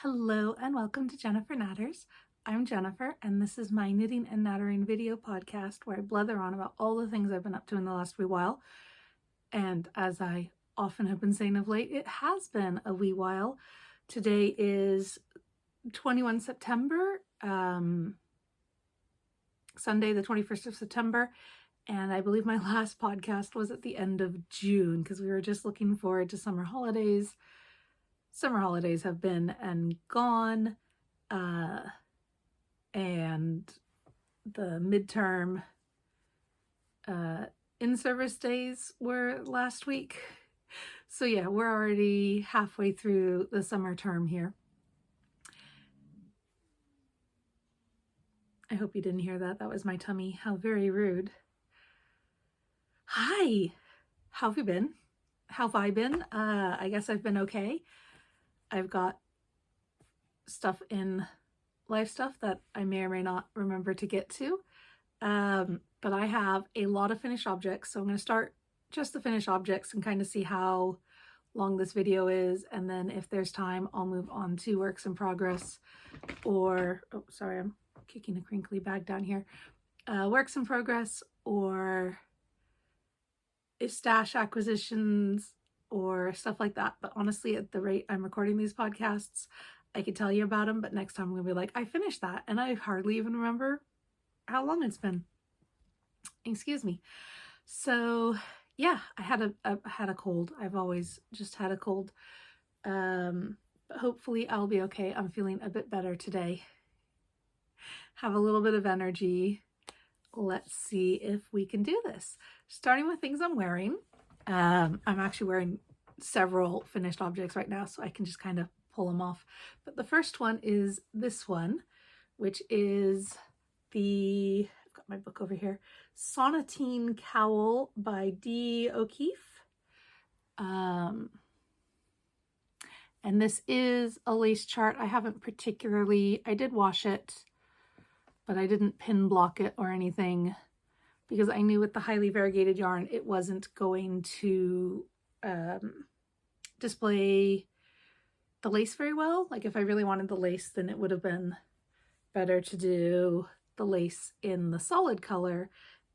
Hello and welcome to Jennifer Natters. I'm Jennifer and this is my knitting and nattering video podcast where I blather on about all the things I've been up to in the last wee while. And as I often have been saying of late, it has been a wee while. Today is 21 September, Sunday the 21st of September, and I believe my last podcast was at the end of June because we were just looking forward to summer holidays. Summer holidays have been and gone, and the midterm in-service days were last week. So yeah, we're already halfway through the summer term here. I hope you didn't hear that. That was my tummy. How very rude. Hi, how have you been? How have I been? I guess I've been okay. I've got stuff in life stuff that I may or may not remember to get to. But I have a lot of finished objects. So I'm going to start just the finished objects and kind of see how long this video is. And then if there's time, I'll move on to works in progress or, oh, sorry, I'm kicking a crinkly bag down here. Works in progress or stash acquisitions or stuff like that. But honestly, at the rate I'm recording these podcasts, I could tell you about them, but next time I'm gonna be like, I finished that, and I hardly even remember how long it's been. Excuse me. So yeah, I had a cold. I've always just had a cold. But hopefully I'll be okay. I'm feeling a bit better today. Have a little bit of energy. Let's see if we can do this. Starting with things I'm wearing. I'm actually wearing several finished objects right now, so I can just kind of pull them off. But the first one is this one, which is I've got my book over here, Sonatine Cowl by D. O'Keefe. And this is a lace chart. I did wash it, but I didn't pin block it or anything, because I knew with the highly variegated yarn, it wasn't going to display the lace very well. Like if I really wanted the lace, then it would have been better to do the lace in the solid color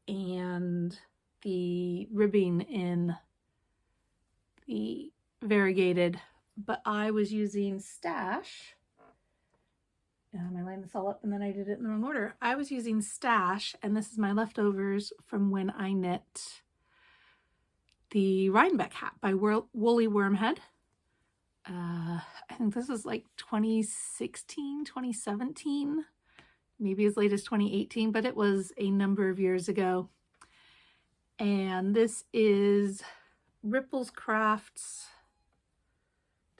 and the ribbing in the variegated. But I was using Stash. Am I lining this all up and then I did it in the wrong order? I was using Stash, and this is my leftovers from when I knit the Rhinebeck hat by Woolly Wormhead. I think this is like 2016, 2017, maybe as late as 2018, but it was a number of years ago. And this is Ripples Crafts.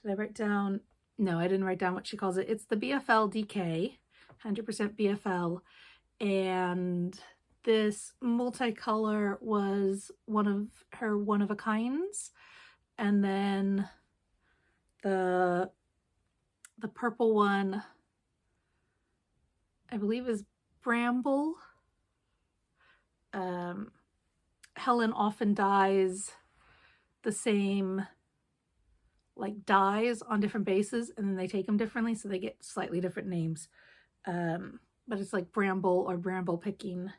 Did I write down? No, I didn't write down what she calls it. It's the BFL DK, 100% BFL. And this multicolor was one of her one-of-a-kinds. And then the purple one, I believe, is Bramble. Helen often dyes the same like dyes on different bases, and then they take them differently, so they get slightly different names. But it's like Bramble or Bramble picking.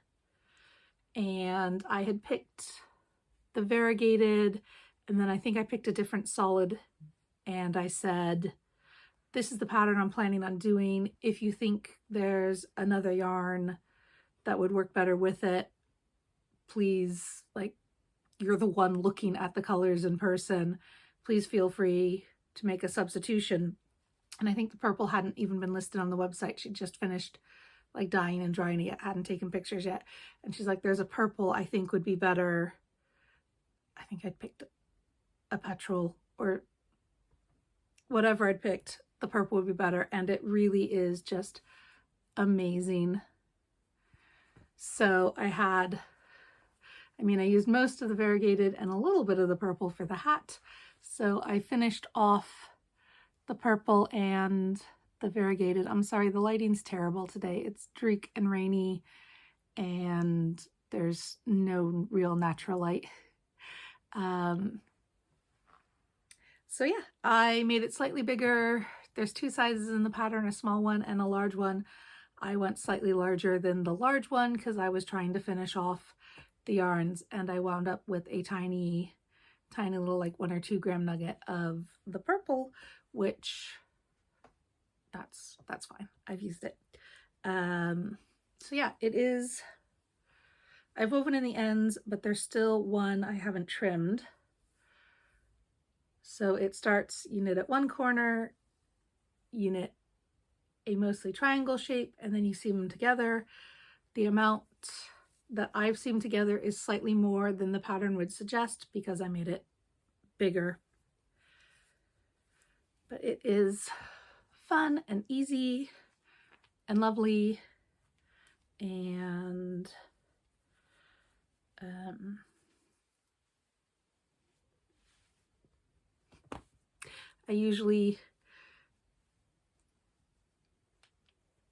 And I had picked the variegated, and then I think I picked a different solid, and I said, this is the pattern I'm planning on doing. If you think there's another yarn that would work better with it, please, like, you're the one looking at the colors in person, please feel free to make a substitution. And I think the purple hadn't even been listed on the website. She just finished like dyeing and drying it, hadn't taken pictures yet. And she's like, there's a purple I think would be better. I think I'd picked a Petrol or whatever I'd picked. The purple would be better. And it really is just amazing. So I used most of the variegated and a little bit of the purple for the hat. So I finished off the purple and the variegated. I'm sorry, the lighting's terrible today. It's dreary and rainy and there's no real natural light. So yeah, I made it slightly bigger there's two sizes in the pattern, a small one and a large one. I went slightly larger than the large one because I was trying to finish off the yarns, and I wound up with a tiny little like 1 or 2 gram nugget of the purple, which that's fine. I've used it. So yeah, it is, I've woven in the ends, but there's still one I haven't trimmed. So it starts, you knit at one corner, you knit a mostly triangle shape, and then you seam them together. The amount that I've seamed together is slightly more than the pattern would suggest because I made it bigger. But it is fun and easy and lovely, and I usually,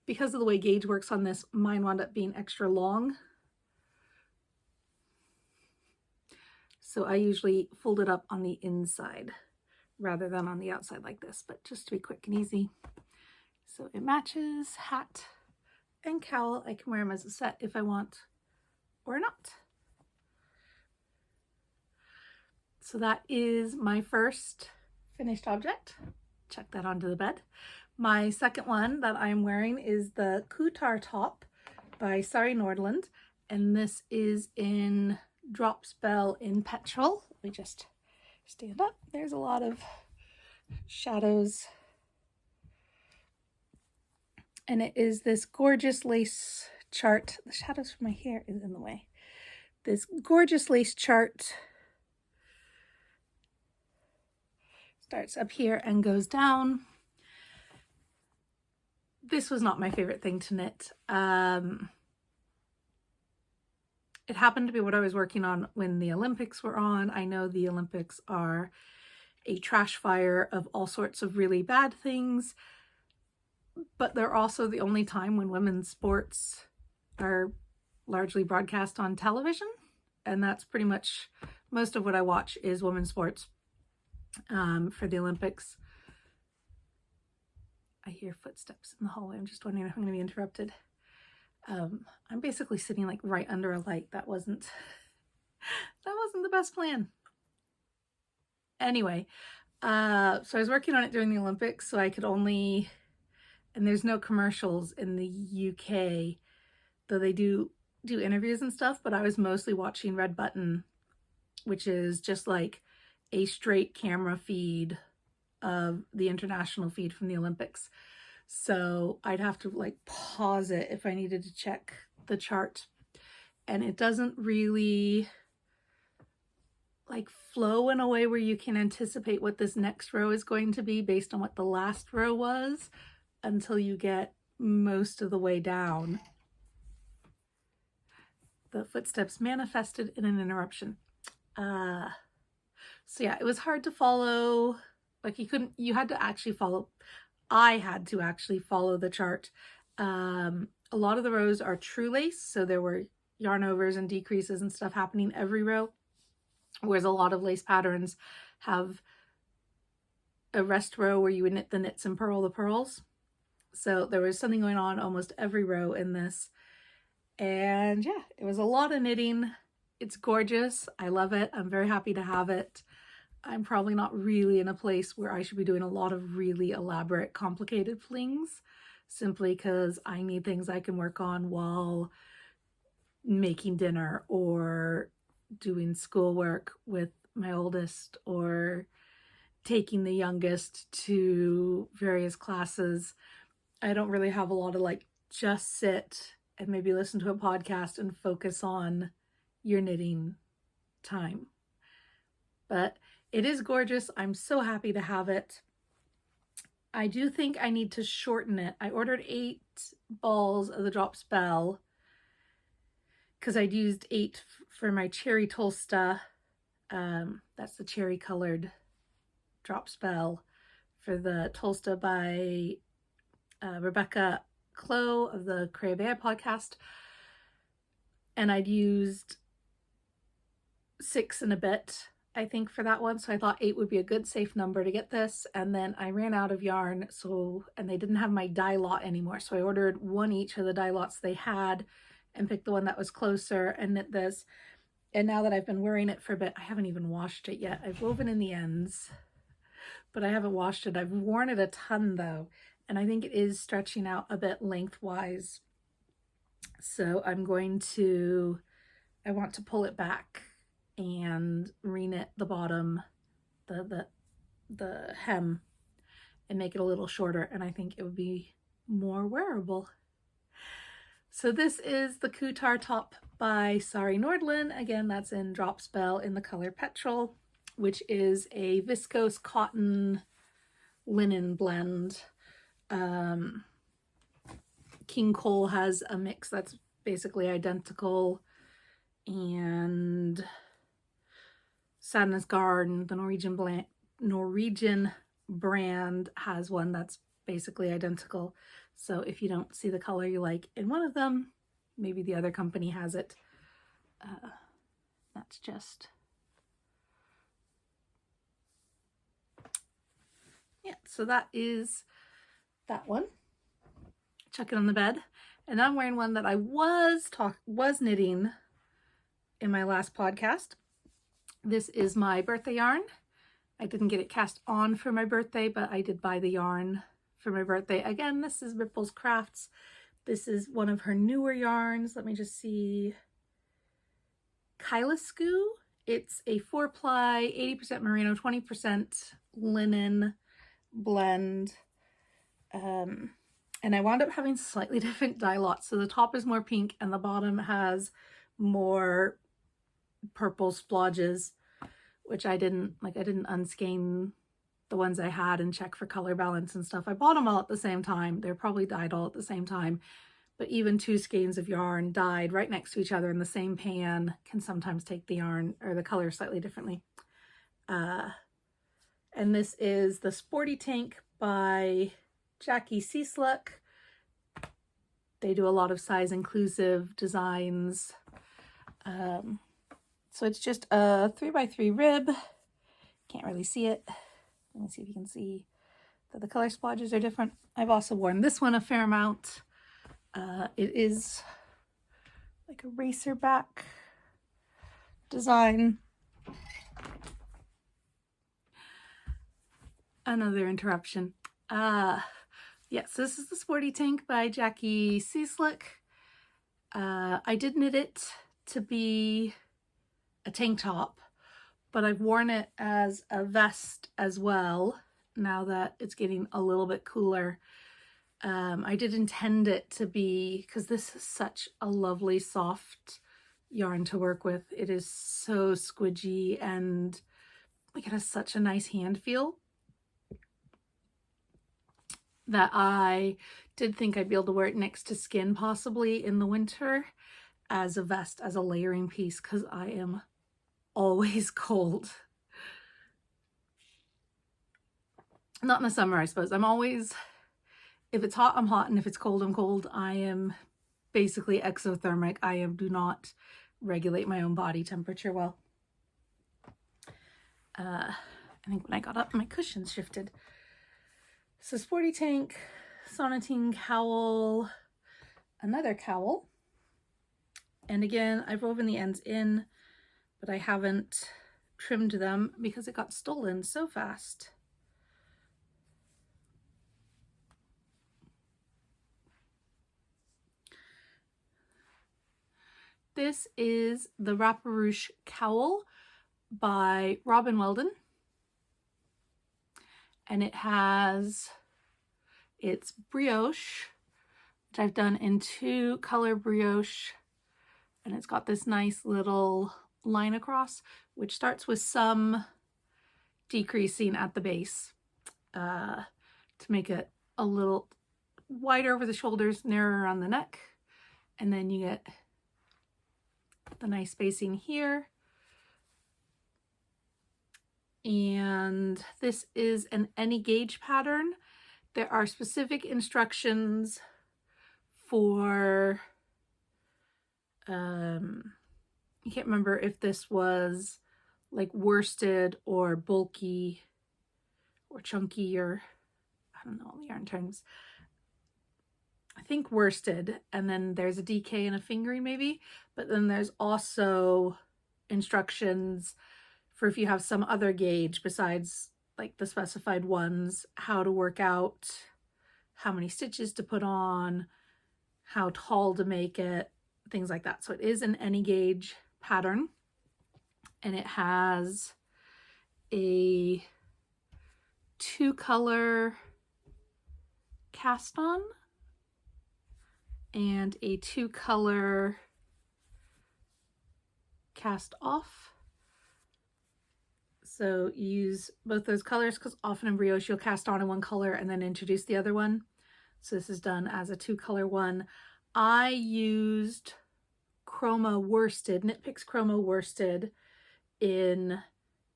because of the way gauge works on this, mine wound up being extra long. So I usually fold it up on the inside rather than on the outside like this, but just to be quick and easy. So it matches hat and cowl. I can wear them as a set if I want or not. So that is my first finished object. Chuck that onto the bed. My second one that I'm wearing is the Kuutar top by Sari Nordland, and this is in Drops Belle in Petrol. Let me just stand up. There's a lot of shadows. And it is this gorgeous lace chart. The shadows from my hair is in the way. This gorgeous lace chart starts up here and goes down. This was not my favorite thing to knit. It happened to be what I was working on when the Olympics were on. I know the Olympics are a trash fire of all sorts of really bad things, but they're also the only time when women's sports are largely broadcast on television. And that's pretty much most of what I watch is women's sports for the Olympics. I hear footsteps in the hallway. I'm just wondering if I'm going to be interrupted. I'm basically sitting like right under a light. That wasn't the best plan. Anyway, so I was working on it during the Olympics, so I could only, and there's no commercials in the UK, though they do interviews and stuff, but I was mostly watching Red Button, which is just like a straight camera feed of the international feed from the Olympics. So I'd have to like pause it if I needed to check the chart, and it doesn't really like flow in a way where you can anticipate what this next row is going to be based on what the last row was until you get most of the way down. The footsteps manifested in an interruption. So yeah, it was hard to follow. Like you had to actually follow. I had to actually follow the chart. A lot of the rows are true lace, so there were yarn overs and decreases and stuff happening every row, whereas a lot of lace patterns have a rest row where you would knit the knits and purl the pearls. So there was something going on almost every row in this. And yeah, it was a lot of knitting. It's gorgeous. I love it. I'm very happy to have it. I'm probably not really in a place where I should be doing a lot of really elaborate, complicated flings, simply because I need things I can work on while making dinner or doing schoolwork with my oldest or taking the youngest to various classes. I don't really have a lot of like just sit and maybe listen to a podcast and focus on your knitting time. But it is gorgeous. I'm so happy to have it. I do think I need to shorten it. I ordered 8 balls of the Drops Belle because I'd used 8 for my cherry Tolsta. That's the cherry colored Drops Belle for the Tolsta by Rebecca Clow of the Cray podcast. And I'd used 6 and a bit I think, for that one. So I thought 8 would be a good safe number to get this. And then I ran out of yarn, and they didn't have my dye lot anymore. So I ordered one each of the dye lots they had and picked the one that was closer and knit this. And now that I've been wearing it for a bit, I haven't even washed it yet. I've woven in the ends, but I haven't washed it. I've worn it a ton though, and I think it is stretching out a bit lengthwise. So I want to pull it back and reknit the bottom, the hem, and make it a little shorter, and I think it would be more wearable. So this is the Kuutar top by Sari Nordland. Again, that's in Drops Belle in the color Petrol, which is a viscose cotton linen blend. King Cole has a mix that's basically identical, and Sadness Garden, the Norwegian brand, has one that's basically identical. So if you don't see the color you like in one of them, maybe the other company has it. That's just, yeah, so that is that one. Chuck it on the bed. And I'm wearing one that I was knitting in my last podcast. This is my birthday yarn. I didn't get it cast on for my birthday, but I did buy the yarn for my birthday. Again, this is Ripples Crafts. This is one of her newer yarns. Let me just see. Kylesky. It's a 4-ply, 80% merino, 20% linen blend. And I wound up having slightly different dye lots. So the top is more pink and the bottom has more purple splodges, which I didn't unskein the ones I had and check for color balance and stuff. I bought them all at the same time. They're probably dyed all at the same time, but even 2 skeins of yarn dyed right next to each other in the same pan can sometimes take the yarn or the color slightly differently. And this is the Sporti tank by Jacqui Cieslak. They do a lot of size inclusive designs. So it's just a 3x3 rib. Can't really see it. Let me see if you can see that the color splodges are different. I've also worn this one a fair amount. It is like a racer back design. Another interruption. Yes, this is the Sporti tank by Jacqui Cieslak. I did knit it to be a tank top, but I've worn it as a vest as well now that it's getting a little bit cooler. I did intend it to be, because this is such a lovely soft yarn to work with. It is so squidgy and like it has such a nice hand feel that I did think I'd be able to wear it next to skin possibly in the winter as a vest, as a layering piece, because I am always cold. Not in the summer, I suppose. I'm always, if it's hot, I'm hot, and if it's cold, I'm cold. I am basically exothermic. I do not regulate my own body temperature well. I think when I got up, my cushions shifted. So Sporti tank, Sonatine cowl, another cowl. And again, I've woven the ends in, but I haven't trimmed them because it got stolen so fast. This is the Wraparoche cowl by Robynn Wealden. And it's brioche, which I've done in 2 color brioche. And it's got this nice little line across, which starts with some decreasing at the base to make it a little wider over the shoulders, narrower on the neck. And then you get the nice spacing here. And this is an any gauge pattern. There are specific instructions for, I can't remember if this was like worsted or bulky or chunky, or I don't know all the yarn terms. I think worsted, and then there's a DK and a fingering maybe, but then there's also instructions for if you have some other gauge besides like the specified ones, how to work out how many stitches to put on, how tall to make it, things like that. So it is an any gauge pattern, and it has a 2-color cast on and a 2-color cast off. So you use both those colors because often in brioche you'll cast on in one color and then introduce the other one. So this is done as a 2-color one. I used Chroma worsted, KnitPicks Chroma worsted in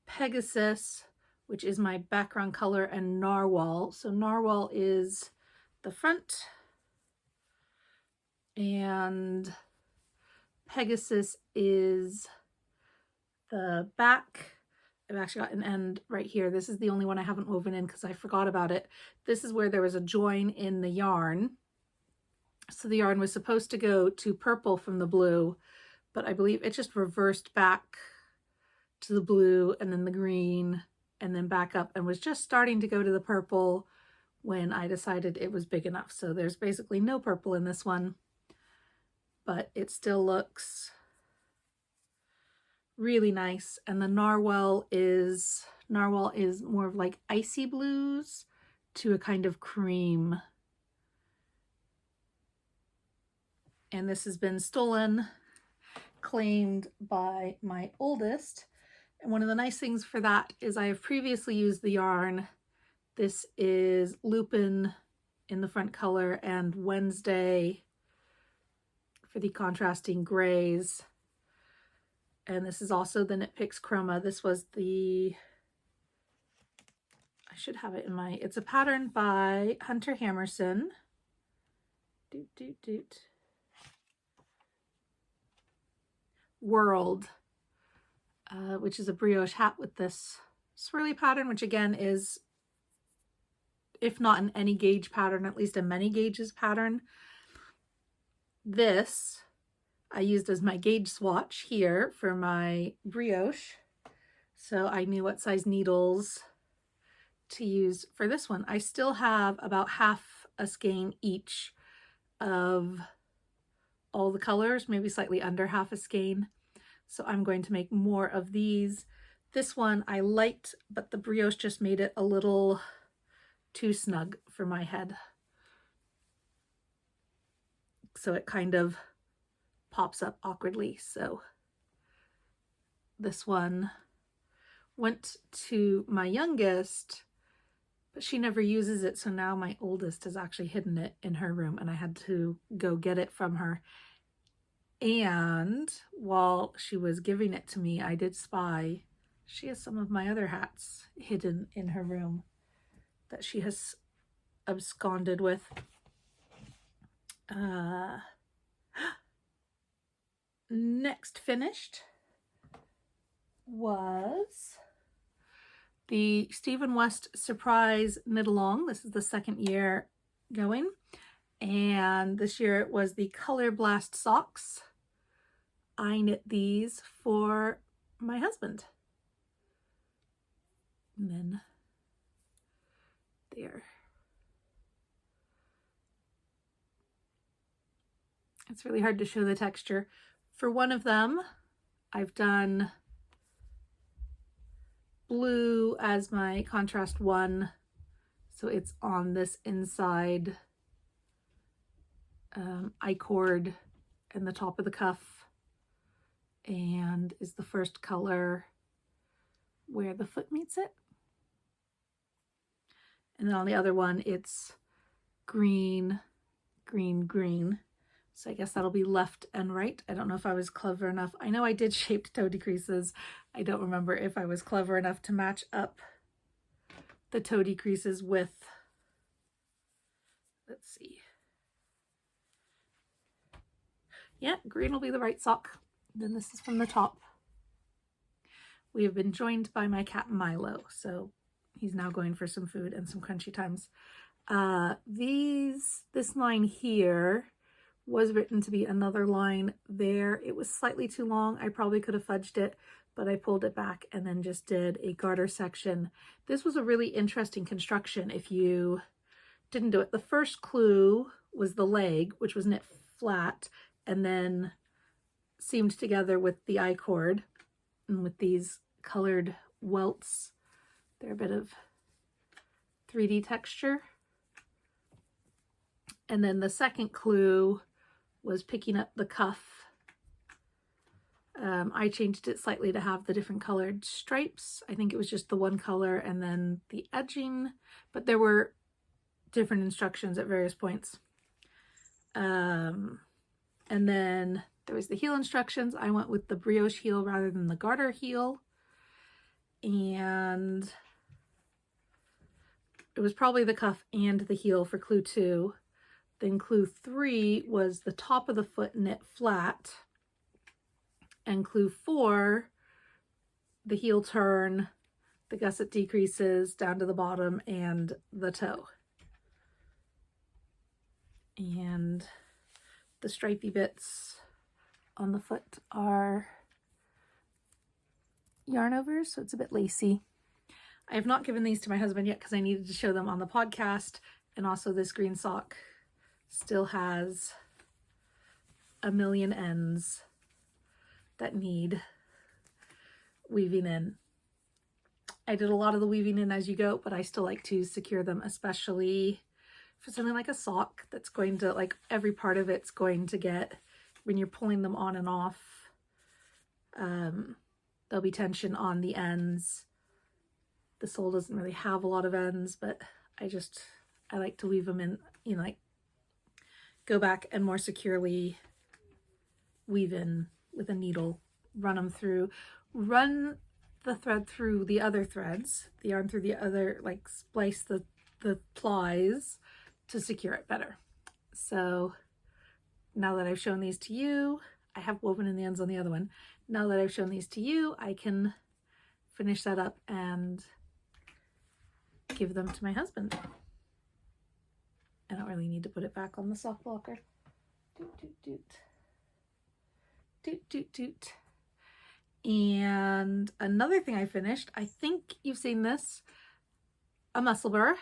Pegasus, which is my background color, and Narwhal. So Narwhal is the front and Pegasus is the back. I've actually got an end right here. This is the only one I haven't woven in because I forgot about it. This is where there was a join in the yarn. So the yarn was supposed to go to purple from the blue, but I believe it just reversed back to the blue and then the green and then back up, and was just starting to go to the purple when I decided it was big enough. So there's basically no purple in this one, but it still looks really nice. And the Narwhal is more of like icy blues to a kind of cream. And this has been stolen, claimed by my oldest. And one of the nice things for that is I have previously used the yarn. This is Lupin in the front color and Wednesday for the contrasting grays. And this is also the KnitPicks Chroma. This was the, I should have it in my, it's a pattern by Hunter Hammersen. Whirled, which is a brioche hat with this swirly pattern, which again is, if not an any gauge pattern, at least a many gauges pattern. This I used as my gauge swatch here for my brioche, so I knew what size needles to use for this one. I still have about half a skein each of all the colors, maybe slightly under half a skein. So I'm going to make more of these. This one I liked, but the brioche just made it a little too snug for my head. So it kind of pops up awkwardly. So this one went to my youngest, but she never uses it. So now my oldest has actually hidden it in her room and I had to go get it from her. And while she was giving it to me, I did spy she has some of my other hats hidden in her room that she has absconded with. Next finished was the Stephen West Surprise Knit-along. This is the second year going, and this year it was the Color Blast socks. I knit these for my husband. And then there. It's really hard to show the texture. For one of them, I've done blue as my contrast one, so it's on this inside I-cord and the top of the cuff, and is the first color where the foot meets it. And then on the other one, it's green, green, green. So I guess that'll be left and right. I don't know if I was clever enough. I know I did shaped toe decreases. I don't remember if I was clever enough to match up the toe decreases with, let's see. Yeah, green will be the right sock. Then this is from the top, we have been joined by my cat Milo, so he's now going for some food and some crunchy times. This line here was written to be another line there. It was slightly too long. I probably could have fudged it, but I pulled it back and then just did a garter section. This was a really interesting construction if you didn't do it. The first clue was the leg, which was knit flat and then seamed together with the I-cord and with these colored welts. They're a bit of 3D texture. And then the second clue was picking up the cuff. I changed it slightly to have the different colored stripes. I think it was just the one color and then the edging, but there were different instructions at various points. And then there was the heel instructions. I went with the brioche heel rather than the garter heel. And it was probably the cuff and the heel for clue 2. Then clue 3 was the top of the foot knit flat. And clue 4, the heel turn, the gusset decreases down to the bottom and the toe. And the stripy bits on the foot are yarn overs, so it's a bit lacy. I have not given these to my husband yet because I needed to show them on the podcast. And also this green sock still has a million ends that need weaving in. I did a lot of the weaving in as you go, but I still like to secure them, especially for something like a sock that's going to, like, every part of it's going to get, when you're pulling them on and off, there'll be tension on the ends. The sole doesn't really have a lot of ends, but I like to weave them in, you know, like go back and more securely weave in with a needle, run the thread through the other threads, the yarn through the other, like splice the plies to secure it better. So now that I've shown these to you, I have woven in the ends on the other one. Now that I've shown these to you, I can finish that up and give them to my husband. I don't really need to put it back on the sock blocker. Doot, doot, doot. Doot, doot, doot. And another thing I finished, I think you've seen this, a Musselburgh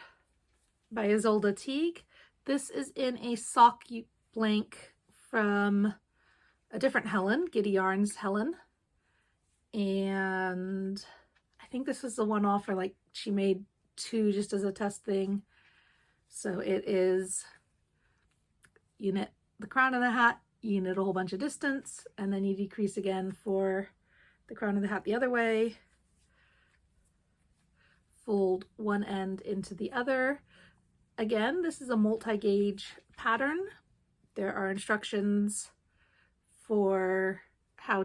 by Ysolda Teague. This is in a sock blank from a different Helen, Giddy Yarns Helen. And I think this was the one off, or like she made 2 just as a test thing. So it is, you knit the crown of the hat, you knit a whole bunch of distance, and then you decrease again for the crown of the hat the other way. Fold one end into the other. Again, this is a multi-gauge pattern. There are instructions for how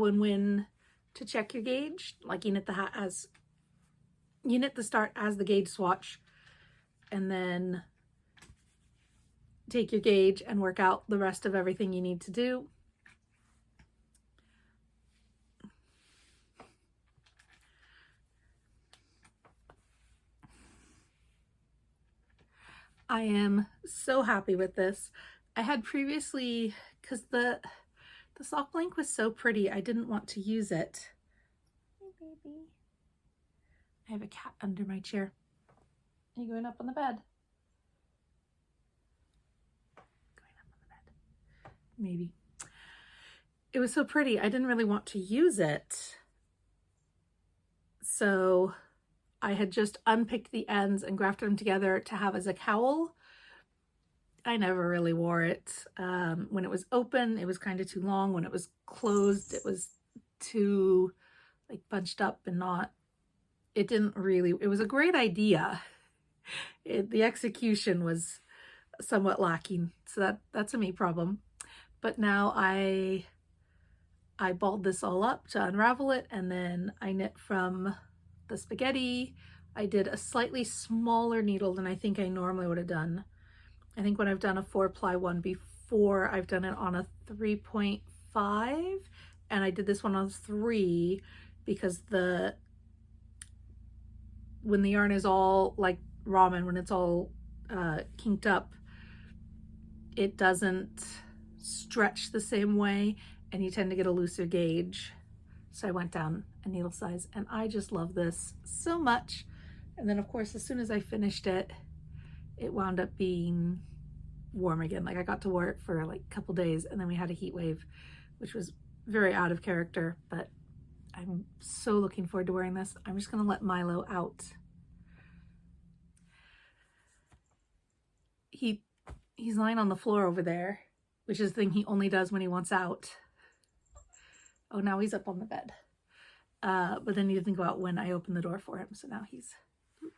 and when to check your gauge. Like you knit the hat as, you knit the start as the gauge swatch, and then take your gauge and work out the rest of everything you need to do. I am so happy with this. I had previously, because the sock blank was so pretty, I didn't want to use it. Hey, baby. I have a cat under my chair. Are you going up on the bed? Going up on the bed. Maybe. It was so pretty, I didn't really want to use it. So I had just unpicked the ends and grafted them together to have as a cowl. I never really wore it. When it was open, it was kind of too long. When it was closed, it was too like bunched up and not, it didn't really, it was a great idea. The execution was somewhat lacking. So that's a me problem. But now I balled this all up to unravel it, and then I knit from the spaghetti. I did a slightly smaller needle than I think I normally would have done. I think when I've done a 4-ply one before, I've done it on a 3.5, and I did this one on 3, because when the yarn is all like ramen, when it's all kinked up, it doesn't stretch the same way and you tend to get a looser gauge. So I went down a needle size and I just love this so much. And then of course, as soon as I finished it, it wound up being warm again. Like I got to wear it for like a couple days and then we had a heat wave, which was very out of character, but I'm so looking forward to wearing this. I'm just gonna let Milo out. He's lying on the floor over there, which is the thing he only does when he wants out. Oh, now he's up on the bed. But then he didn't go out when I opened the door for him. So now he's,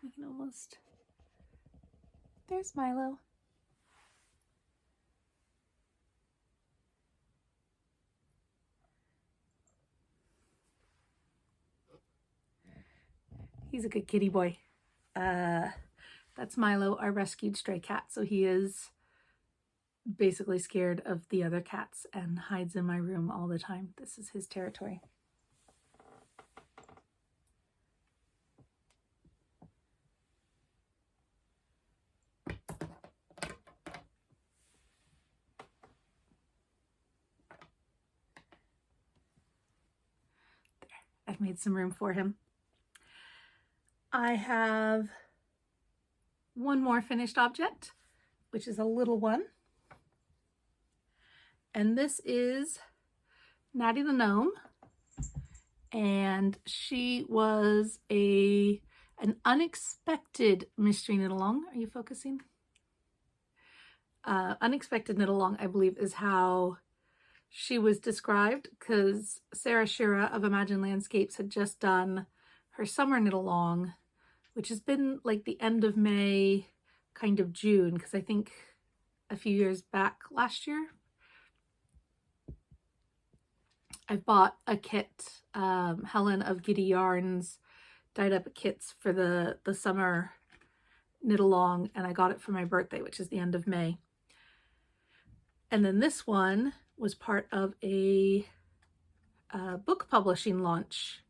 we can almost, there's Milo. He's a good kitty boy. That's Milo, our rescued stray cat. So he is basically scared of the other cats and hides in my room all the time. This is his territory. There, I've made some room for him. I have one more finished object, which is a little one. And this is Natty the Gnome. And she was an unexpected mystery knit-along. Are you focusing? Unexpected knit-along, I believe, is how she was described, because Sarah Shira of Imagine Landscapes had just done her summer knit-along, which has been like the end of May, kind of June, because I think a few years back last year, I bought a kit. Helen of Giddy Yarns dyed up kits for the summer knit-along, and I got it for my birthday, which is the end of May. And then this one was part of a book publishing launch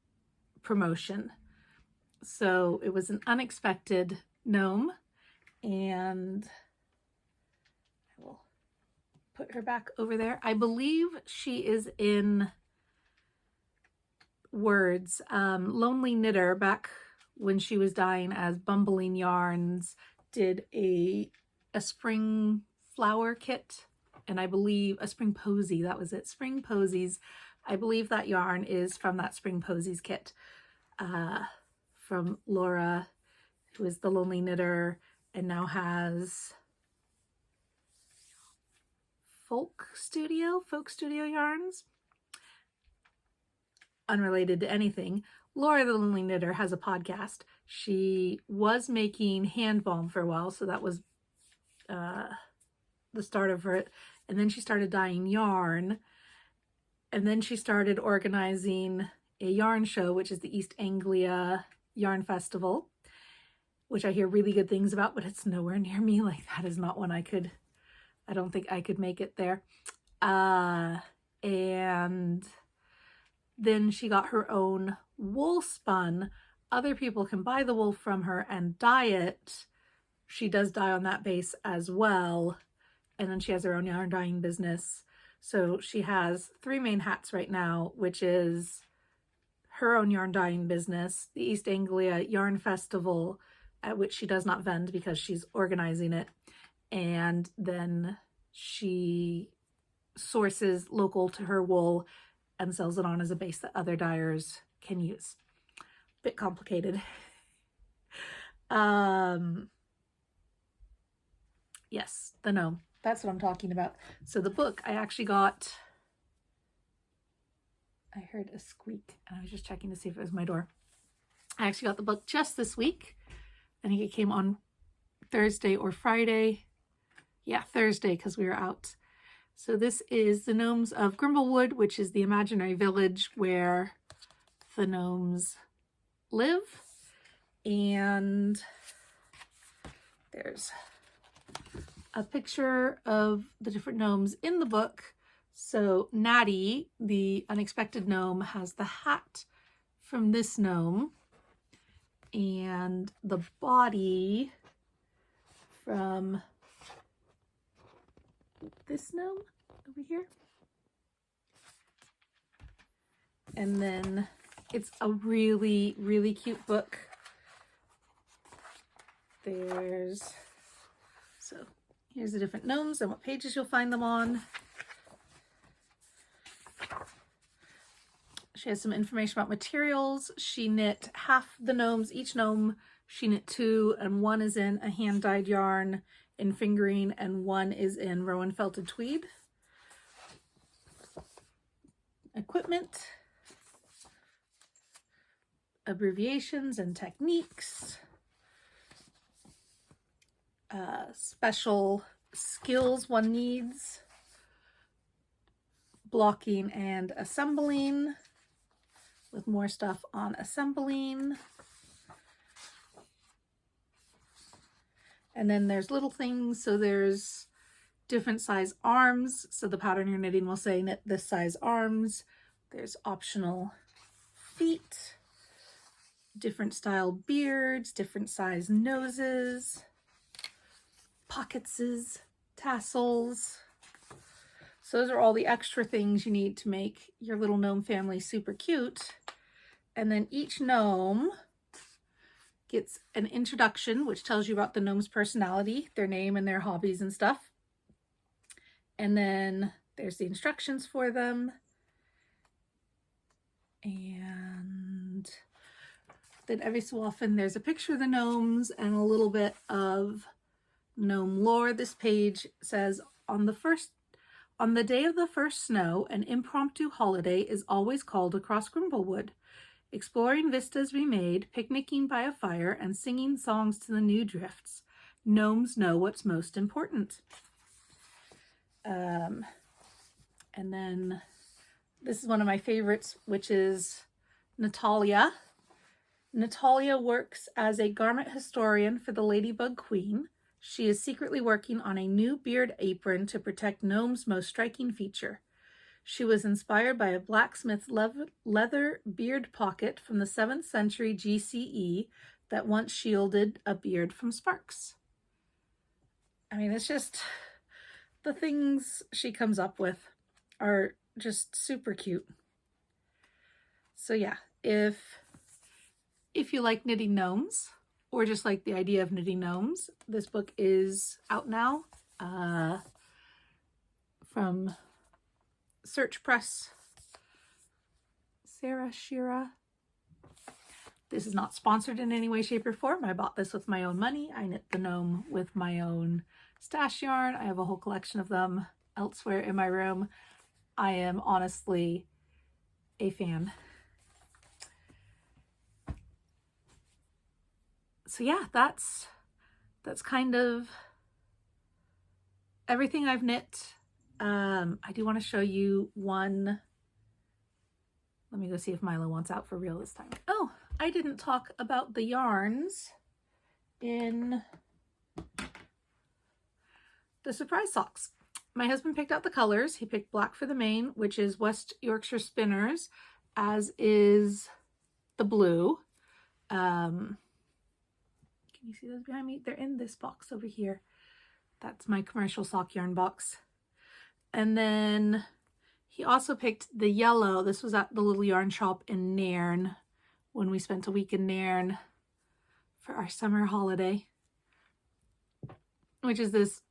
promotion. So it was an unexpected gnome, and I will put her back over there. I believe she is in Words. Lonely Knitter, back when she was dying as Bumbling Yarns, did a spring flower kit, and I believe a spring posy, that was it, spring posies. I believe that yarn is from that spring posies kit. From Laura, who is the Lonely Knitter and now has Folk Studio Yarns. Unrelated to anything, Laura the Lonely Knitter has a podcast. She was making hand balm for a while, so that was the start of her. And then she started dyeing yarn, and then she started organizing a yarn show, which is the East Anglia Yarn Festival, which I hear really good things about, but it's nowhere near me. Like, that is not one I don't think I could make it there. And then she got her own wool spun. Other people can buy the wool from her and dye it. She does dye on that base as well. And then she has her own yarn dyeing business. So she has 3 main hats right now, which is her own yarn dyeing business, the East Anglia Yarn Festival, at which she does not vend because she's organizing it. And then she sources local to her wool and sells it on as a base that other dyers can use. Bit complicated. Yes, the gnome. That's what I'm talking about. So the book I actually got, I heard a squeak and I was just checking to see if it was my door. I actually got the book just this week. I think it came on Thursday or Friday. Yeah, Thursday, because we were out. So this is The Gnomes of Grimblewood, which is the imaginary village where the gnomes live. And there's a picture of the different gnomes in the book. So Natty, the unexpected gnome, has the hat from this gnome, and the body from this gnome over here. And then it's a really, really cute book. So here's the different gnomes and what pages you'll find them on. She has some information about materials. She knit half the gnomes, each gnome she knit 2, and 1 is in a hand-dyed yarn in fingering, and 1 is in Rowan felted tweed. Equipment, abbreviations and techniques, special skills one needs, blocking and assembling, with more stuff on assembling. And then there's little things, so there's different size arms, so the pattern you're knitting will say knit this size arms. There's optional feet, different style beards, different size noses, pocketses, tassels. So those are all the extra things you need to make your little gnome family super cute. And then each gnome gets an introduction, which tells you about the gnome's personality, their name and their hobbies and stuff. And then there's the instructions for them. And then every so often there's a picture of the gnomes and a little bit of gnome lore. This page says, on the day of the first snow, an impromptu holiday is always called across Grimblewood. Exploring vistas remade, picnicking by a fire, and singing songs to the new drifts. Gnomes know what's most important. And then this is one of my favorites, which is Natalia. Natalia works as a garment historian for the Ladybug Queen. She is secretly working on a new beard apron to protect Gnome's most striking feature. She was inspired by a blacksmith's leather beard pocket from the 7th century GCE that once shielded a beard from sparks. I mean, it's just, the things she comes up with are just super cute. So yeah, if you like knitting gnomes, or just like the idea of knitting gnomes, this book is out now from Search Press. Sarah Shira. This is not sponsored in any way, shape, or form. I bought this with my own money. I knit the gnome with my own stash yarn. I have a whole collection of them elsewhere in my room. I am honestly a fan. So yeah, that's kind of everything I've knit. I do want to show you one. Let me go see if Milo wants out for real this time. Oh, I didn't talk about the yarns in the surprise socks. My husband picked out the colors. He picked black for the mane, which is West Yorkshire Spinners, as is the blue. Can you see those behind me? They're in this box over here. That's my commercial sock yarn box. And then he also picked the yellow. This was at the little yarn shop in Nairn when we spent a week in Nairn for our summer holiday, which is this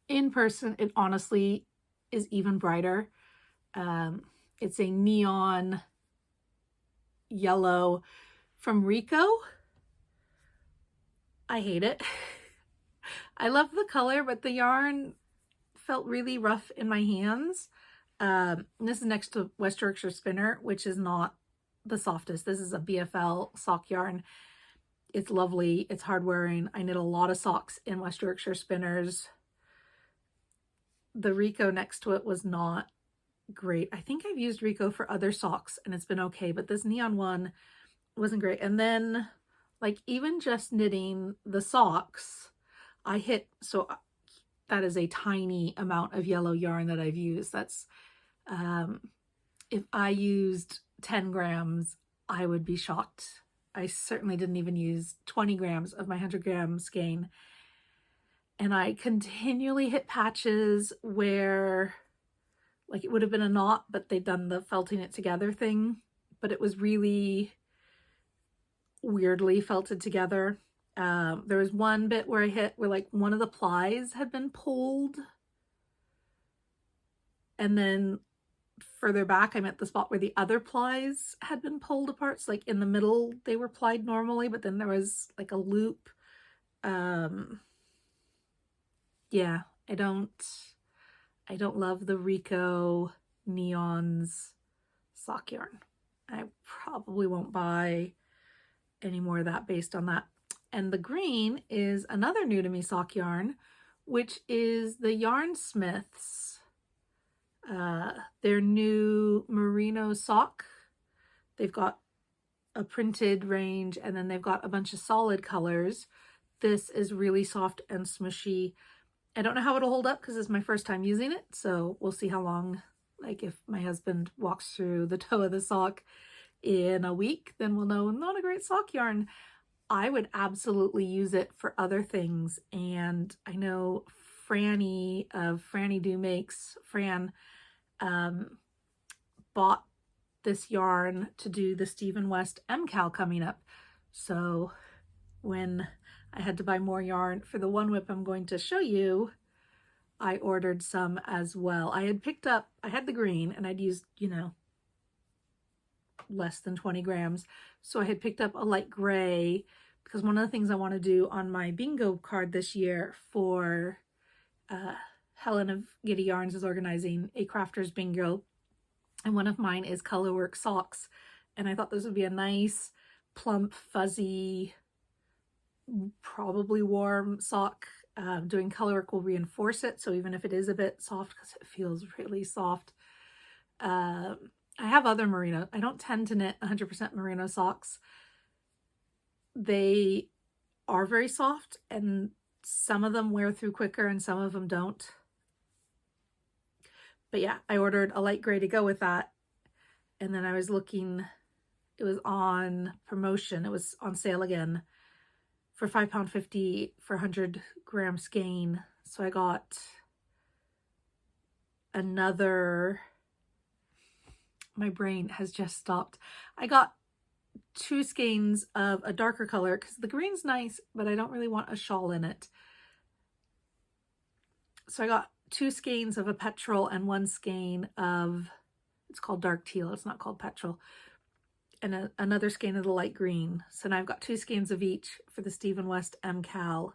in person. It honestly is even brighter. It's a neon yellow from Rico. I hate it. I love the color, but the yarn felt really rough in my hands. This is next to West Yorkshire Spinner, which is not the softest. This is a BFL sock yarn. It's lovely. It's hard wearing. I knit a lot of socks in West Yorkshire Spinners. The Rico next to it was not great. I think I've used Rico for other socks and it's been okay, but this neon one wasn't great. And then like even just knitting the socks, I hit, so that is a tiny amount of yellow yarn that I've used. That's, if I used 10 grams, I would be shocked. I certainly didn't even use 20 grams of my 100-gram skein. And I continually hit patches where, like, it would have been a knot, but they'd done the felting it together thing, but it was really weirdly felted together. There was one bit where I hit where like one of the plies had been pulled, and then further back I'm at the spot where the other plies had been pulled apart. So like in the middle they were plied normally, but then there was like a loop. Yeah, I don't love the Rico Neons sock yarn. I probably won't buy any more of that based on that. And the green is another new to me sock yarn, which is the Yarnsmiths, their new merino sock. They've got a printed range, and then they've got a bunch of solid colors. This is really soft and smushy. I don't know how it'll hold up because it's my first time using it, so we'll see how long. Like if my husband walks through the toe of the sock in a week, then we'll know not a great sock yarn. I would absolutely use it for other things, and I know Franny of Franny Do Makes, Fran, bought this yarn to do the Stephen West Cowl coming up. So when I had to buy more yarn for the one whip I'm going to show you, I ordered some as well. I had the green, and I'd used, you know, less than 20 grams. So I had picked up a light gray because one of the things I want to do on my bingo card this year for Helen of Giddy Yarns is organizing a crafters bingo, and one of mine is colorwork socks, and I thought this would be a nice plump fuzzy, probably warm sock. Doing colorwork will reinforce it, so even if it is a bit soft, because it feels really soft. I have other merino. I don't tend to knit 100% merino socks. They are very soft, and some of them wear through quicker and some of them don't. But yeah, I ordered a light gray to go with that. And then I was looking, it was on promotion. It was on sale again for £5.50 for 100-gram skein. So I got another, my brain has just stopped. I got 2 skeins of a darker color because the green's nice, but I don't really want a shawl in it. So I got 2 skeins of a petrol and 1 skein of, it's called dark teal, it's not called petrol, and another skein of the light green. So now I've got 2 skeins of each for the Stephen West Cowl.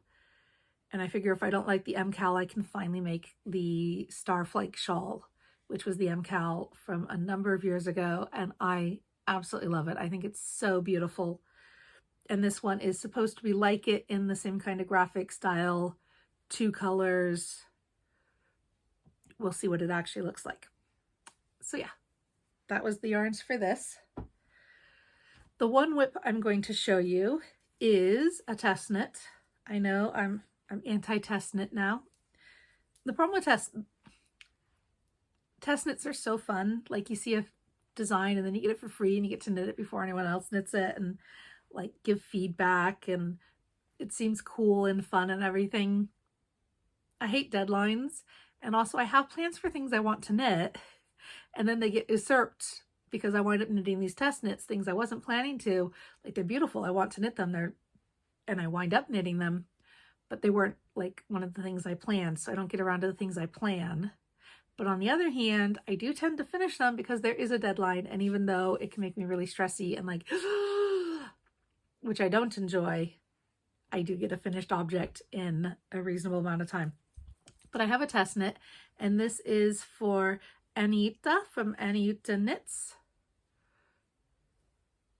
And I figure if I don't like the Cowl, I can finally make the Starflake shawl, which was the Cowl from a number of years ago, and I absolutely love it. I think it's so beautiful. And this one is supposed to be like it in the same kind of graphic style, 2 colors. We'll see what it actually looks like. So yeah, that was the yarns for this. The one whip I'm going to show you is a test knit. I know I'm anti-test knit now. The problem with test knits are so fun. Like you see a design and then you get it for free and you get to knit it before anyone else knits it and like give feedback, and it seems cool and fun and everything. I hate deadlines, and also I have plans for things I want to knit, and then they get usurped because I wind up knitting these test knits, things I wasn't planning to. Like, they're beautiful, I want to knit them, and I wind up knitting them, but they weren't like one of the things I planned, so I don't get around to the things I plan. But on the other hand, I do tend to finish them because there is a deadline, and even though it can make me really stressy and like, which I don't enjoy, I do get a finished object in a reasonable amount of time. But I have a test knit, and this is for Anita from Anita Knits.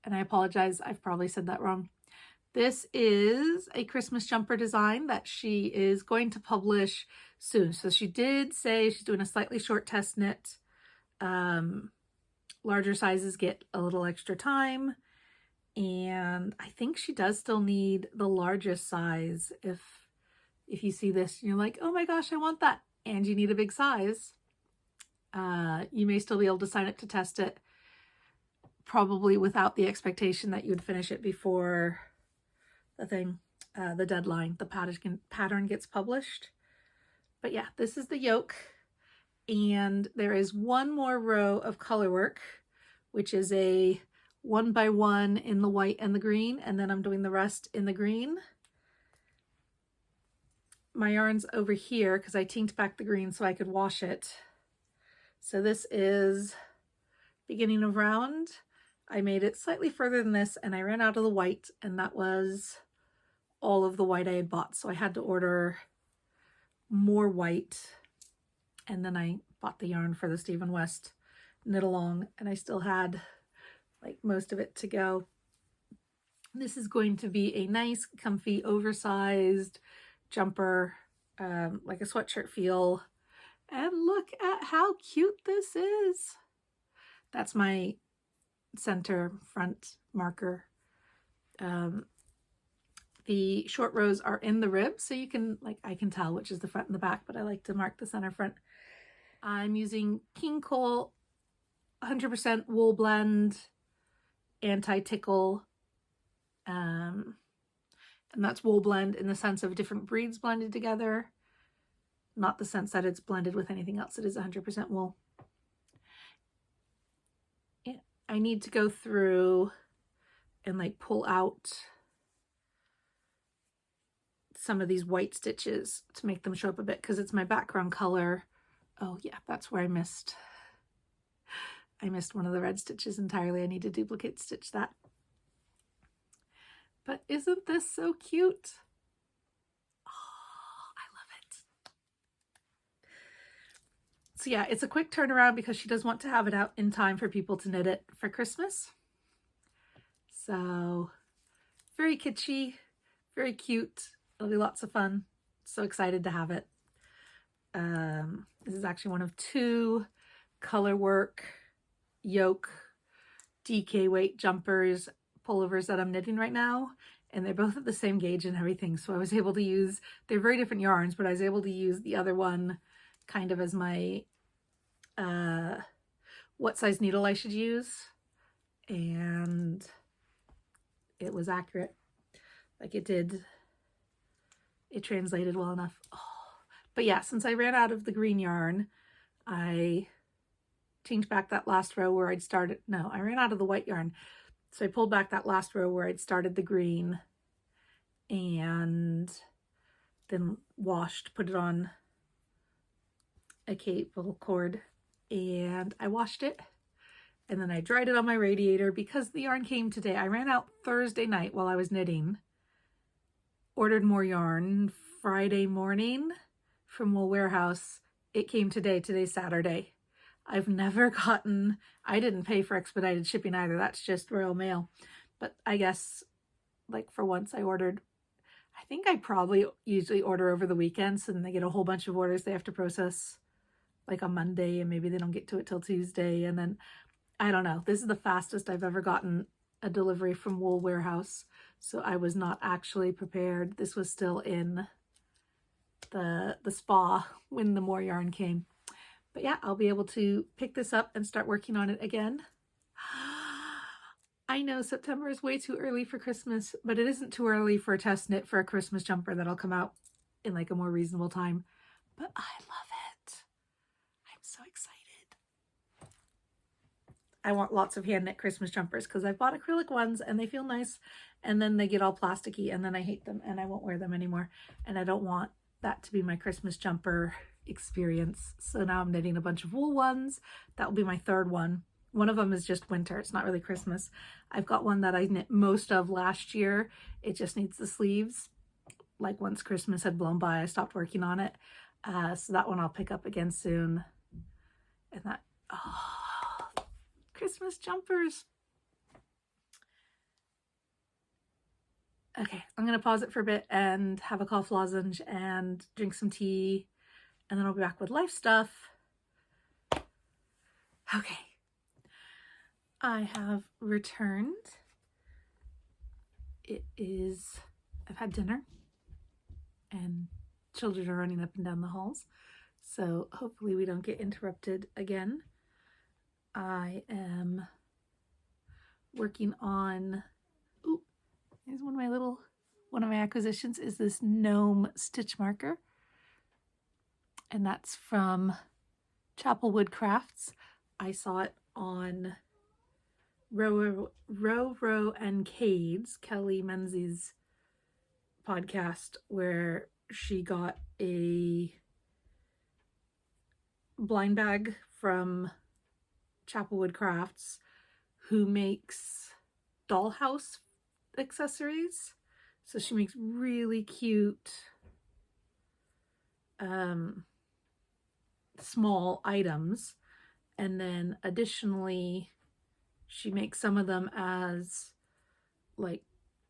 And I apologize, I've probably said that wrong. This is a Christmas jumper design that she is going to publish soon. So she did say she's doing a slightly short test knit. Larger sizes get a little extra time. And I think she does still need the largest size. If you see this and you're like, oh my gosh, I want that, and you need a big size, you may still be able to sign up to test it. probably without the expectation that you would finish it before the deadline, the pattern gets published. But yeah, this is the yoke, and there is one more row of color work, which is a 1x1 in the white and the green, and then I'm doing the rest in the green. My yarn's over here because I tinked back the green so I could wash it. So this is beginning of round. I made it slightly further than this, and I ran out of the white, and that was all of the white I had bought. So I had to order more white, and then I bought the yarn for the Stephen West Knit-along, and I still had like most of it to go. This is going to be a nice, comfy, oversized jumper, like a sweatshirt feel. And look at how cute this is. That's my center front marker. The short rows are in the ribs, so you can, like, I can tell which is the front and the back, but I like to mark the center front. I'm using King Cole 100% wool blend, anti-tickle, and that's wool blend in the sense of different breeds blended together, not the sense that it's blended with anything else. It is 100% wool. I need to go through and like pull out some of these white stitches to make them show up a bit because it's my background color. Oh yeah, that's where I missed one of the red stitches entirely. I need to duplicate stitch that. But isn't this so cute? Oh, I love it. So yeah, it's a quick turnaround because she does want to have it out in time for people to knit it for Christmas. So very kitschy, very cute. It'll be lots of fun. So excited to have it. This is actually one of 2 color work, yoke, DK weight jumpers, pullovers that I'm knitting right now. And they're both at the same gauge and everything. So I was able to use, they're very different yarns, but I was able to use the other one kind of as my, what size needle I should use. And it was accurate. Like it translated well enough. Oh. But yeah, since I ran out of the green yarn, I changed back that last row where I'd started. No, I ran out of the white yarn. So I pulled back that last row where I'd started the green and then washed, put it on a cable cord, and I washed it. And then I dried it on my radiator because the yarn came today. I ran out Thursday night while I was knitting. Ordered more yarn Friday morning from Wool Warehouse. It came today. Today's Saturday. I've never gotten, I didn't pay for expedited shipping either. That's just Royal Mail. But I guess, like, for once I ordered, I think I probably usually order over the weekends, and they get a whole bunch of orders they have to process like on Monday, and maybe they don't get to it till Tuesday. And then, I don't know. This is the fastest I've ever gotten a delivery from Wool Warehouse. So I was not actually prepared. This was still in the spa when the more yarn came. But yeah, I'll be able to pick this up and start working on it again. I know September is way too early for Christmas, but it isn't too early for a test knit for a Christmas jumper that'll come out in like a more reasonable time. But I love it. I'm so excited. I want lots of hand knit Christmas jumpers because I've bought acrylic ones and they feel nice, and then they get all plasticky and then I hate them and I won't wear them anymore. And I don't want that to be my Christmas jumper experience. So now I'm knitting a bunch of wool ones. That will be my 3rd one. One of them is just winter. It's not really Christmas. I've got one that I knit most of last year. It just needs the sleeves. Like once Christmas had blown by, I stopped working on it. So that one I'll pick up again soon. And that, oh, Christmas jumpers. Okay, I'm going to pause it for a bit and have a cough lozenge and drink some tea, and then I'll be back with life stuff. Okay, I have returned. I've had dinner, and children are running up and down the halls, so hopefully we don't get interrupted again. I am working on, ooh, here's one of my acquisitions is this gnome stitch marker. And that's from Chapel Wood Crafts. I saw it on Row and Cade's, Kelly Menzies' podcast, where she got a blind bag from Chapel Wood Crafts, who makes dollhouse accessories. So she makes really cute small items, and then additionally she makes some of them as like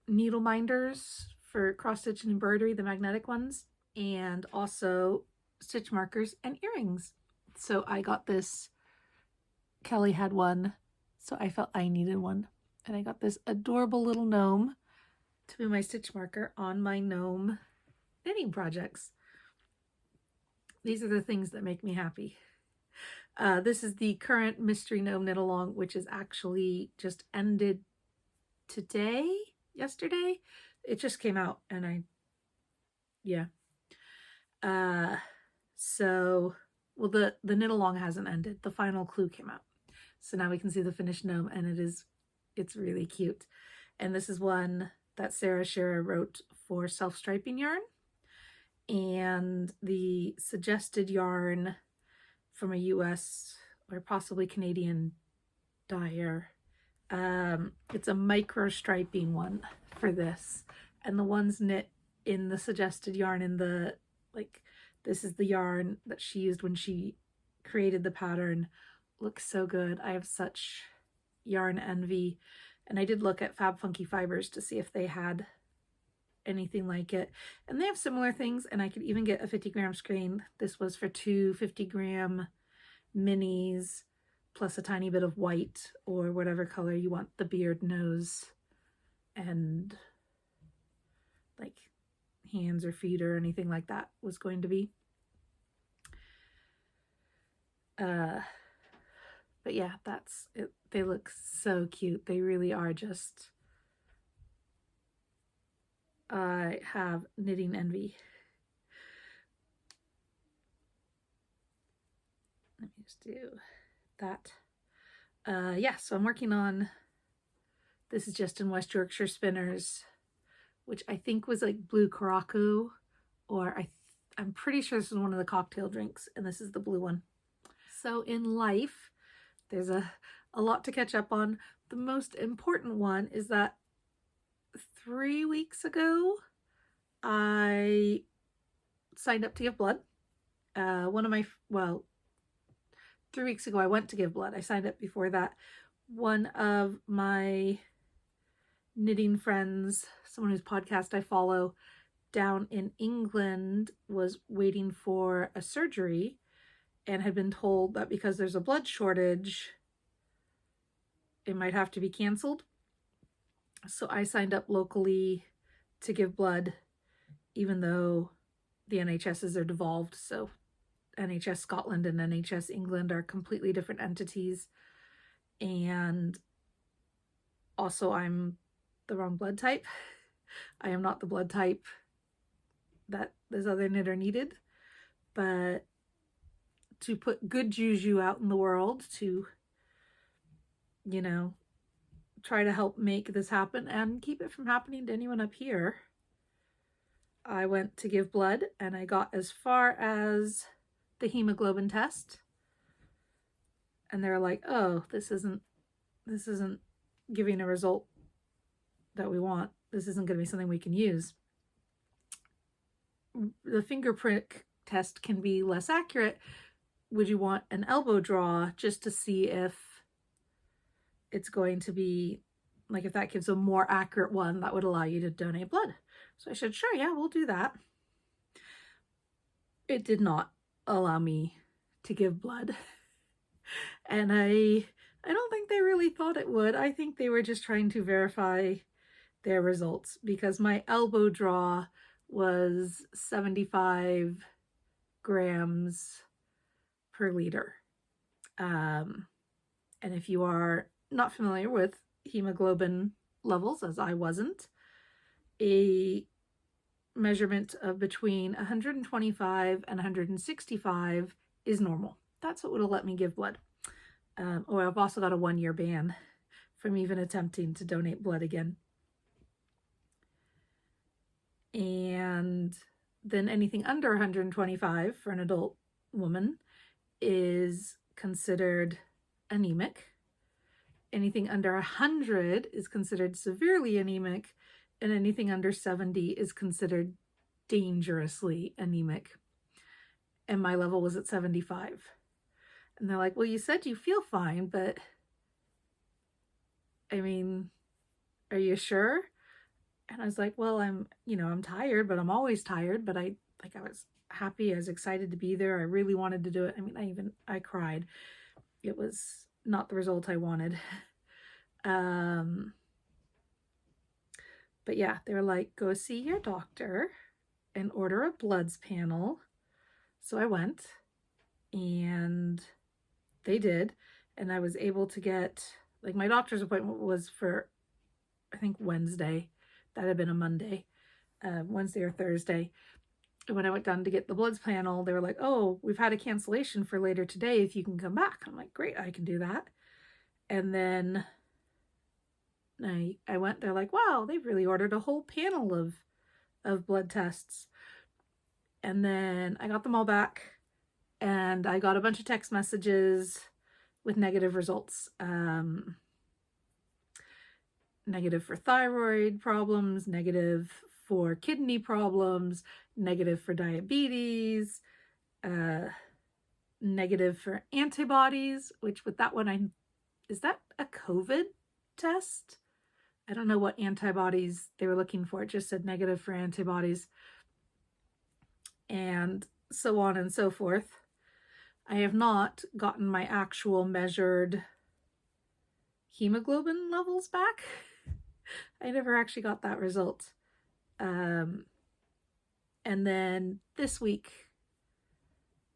needle minders for cross stitch and embroidery, the magnetic ones, and also stitch markers and earrings. So I got this, Kelly had one, so I felt I needed one, and I got this adorable little gnome to be my stitch marker on my gnome knitting projects. These are the things that make me happy. This is the current Mystery Gnome Knit Along, which is actually just ended yesterday. It just came out, and well, the knit along hasn't ended. The final clue came out. So now we can see the finished gnome, and it's really cute. And this is one that Sarah Shira wrote for self-striping yarn. And the suggested yarn from a US or possibly Canadian dyer. It's a micro striping one for this. And the ones knit in the suggested yarn in the, like, this is the yarn that she used when she created the pattern. Looks so good. I have such yarn envy. And I did look at Fab Funky Fibers to see if they had anything like it, and they have similar things, and I could even get a 50-gram skein. This was for 2 50-gram minis plus a tiny bit of white or whatever color you want the beard, nose, and like hands or feet or anything like that was going to be. But yeah, that's it. They look so cute. They really are just, I have knitting envy. Let me just do that. Yeah, so I'm working on, this is just in West Yorkshire Spinners, which I think was like blue Caraco, or I'm pretty sure this is one of the cocktail drinks, and this is the blue one. So in life, there's a lot to catch up on. The most important one is that 3 weeks ago, I signed up to give blood. 3 weeks ago, I went to give blood. I signed up before that. One of my knitting friends, someone whose podcast I follow down in England, was waiting for a surgery and had been told that because there's a blood shortage, it might have to be canceled. So I signed up locally to give blood, even though the NHSs are devolved. So NHS Scotland and NHS England are completely different entities. And also I'm the wrong blood type. I am not the blood type that this other knitter needed. But to put good juju out in the world, to, you know, try to help make this happen and keep it from happening to anyone up here, I went to give blood, and I got as far as the hemoglobin test, and they're like, oh, this isn't giving a result that we want. This isn't going to be something we can use. The finger prick test can be less accurate. Would you want an elbow draw just to see if it's going to be, like, if that gives a more accurate one that would allow you to donate blood? So I said, sure, yeah, we'll do that. It did not allow me to give blood. And I don't think they really thought it would. I think they were just trying to verify their results, because my elbow draw was 75 grams per liter. And if you are not familiar with hemoglobin levels, as I wasn't. A measurement of between 125 and 165 is normal. That's what would have let me give blood. Or I've also got a 1-year ban from even attempting to donate blood again. And then anything under 125 for an adult woman is considered anemic. Anything under 100 is considered severely anemic, and anything under 70 is considered dangerously anemic. And my level was at 75. And they're like, well, you said you feel fine, but I mean, are you sure? And I was like, well, I'm tired, but I'm always tired. But I was happy. I was excited to be there. I really wanted to do it. I mean, I cried. It was not the result I wanted. But yeah, they were like, go see your doctor and order a bloods panel. So I went, and they did. And I was able to get, like, my doctor's appointment was for, I think, Wednesday. That had been a Monday, Wednesday or Thursday. And when I went down to get the bloods panel, they were like, oh, we've had a cancellation for later today if you can come back. I'm like, great, I can do that. And then I went, they're like, wow, they've really ordered a whole panel of blood tests. And then I got them all back, and I got a bunch of text messages with negative results. Negative for thyroid problems, negative for kidney problems, negative for diabetes, negative for antibodies, which with that one, is that a COVID test? I don't know what antibodies they were looking for. It just said negative for antibodies, and so on and so forth. I have not gotten my actual measured hemoglobin levels back. I never actually got that result. And then this week,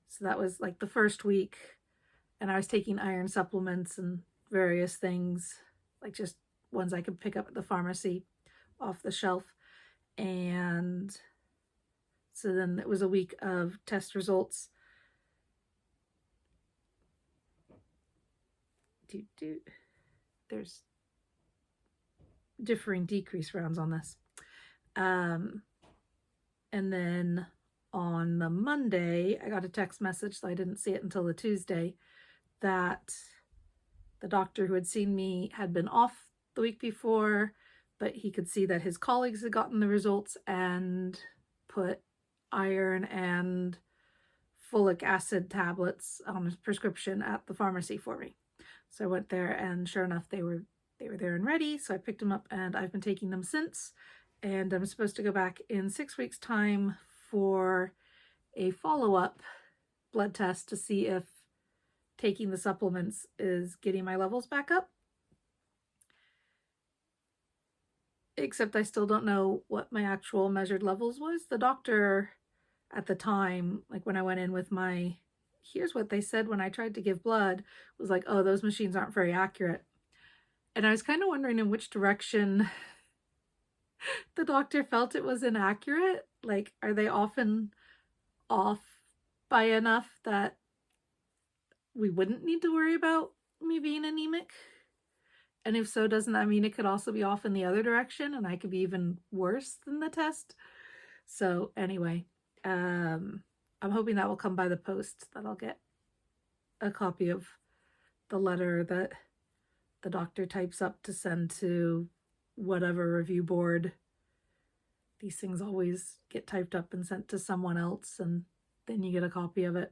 so that was like the first week, and I was taking iron supplements and various things, like just ones I could pick up at the pharmacy off the shelf. And so then it was a week of test results. There's differing decrease rounds on this. And then on the Monday, I got a text message, so I didn't see it until the Tuesday, that the doctor who had seen me had been off the week before, but he could see that his colleagues had gotten the results and put iron and folic acid tablets on a prescription at the pharmacy for me. So I went there, and sure enough, they were there and ready. So I picked them up, and I've been taking them since. And I'm supposed to go back in 6 weeks' time for a follow-up blood test to see if taking the supplements is getting my levels back up. Except I still don't know what my actual measured levels was. The doctor at the time, like when I went in with my, here's what they said when I tried to give blood, was like, oh, those machines aren't very accurate. And I was kind of wondering in which direction the doctor felt it was inaccurate. Like, are they often off by enough that we wouldn't need to worry about me being anemic? And if so, doesn't that mean it could also be off in the other direction and I could be even worse than the test? So anyway, I'm hoping that will come by the post, that I'll get a copy of the letter that the doctor types up to send to whatever review board. These things always get typed up and sent to someone else, and then you get a copy of it.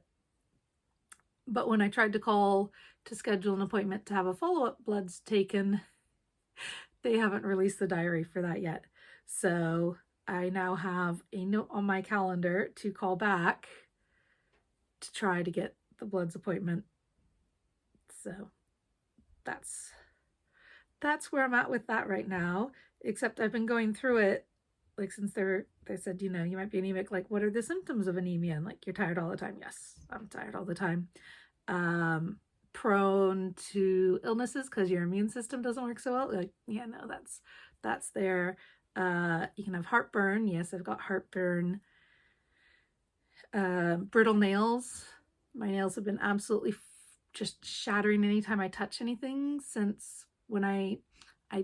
But when I tried to call to schedule an appointment to have a follow-up bloods taken, they haven't released the diary for that yet. So I now have a note on my calendar to call back to try to get the bloods appointment. So that's where I'm at with that right now. Except I've been going through it, like, since they said, you know, you might be anemic. Like, what are the symptoms of anemia? And like, you're tired all the time. Yes, I'm tired all the time. prone to illnesses because your immune system doesn't work so well. Like, yeah, no, that's there. You can have heartburn. Yes, I've got heartburn. Brittle nails. My nails have been absolutely just shattering anytime I touch anything since when I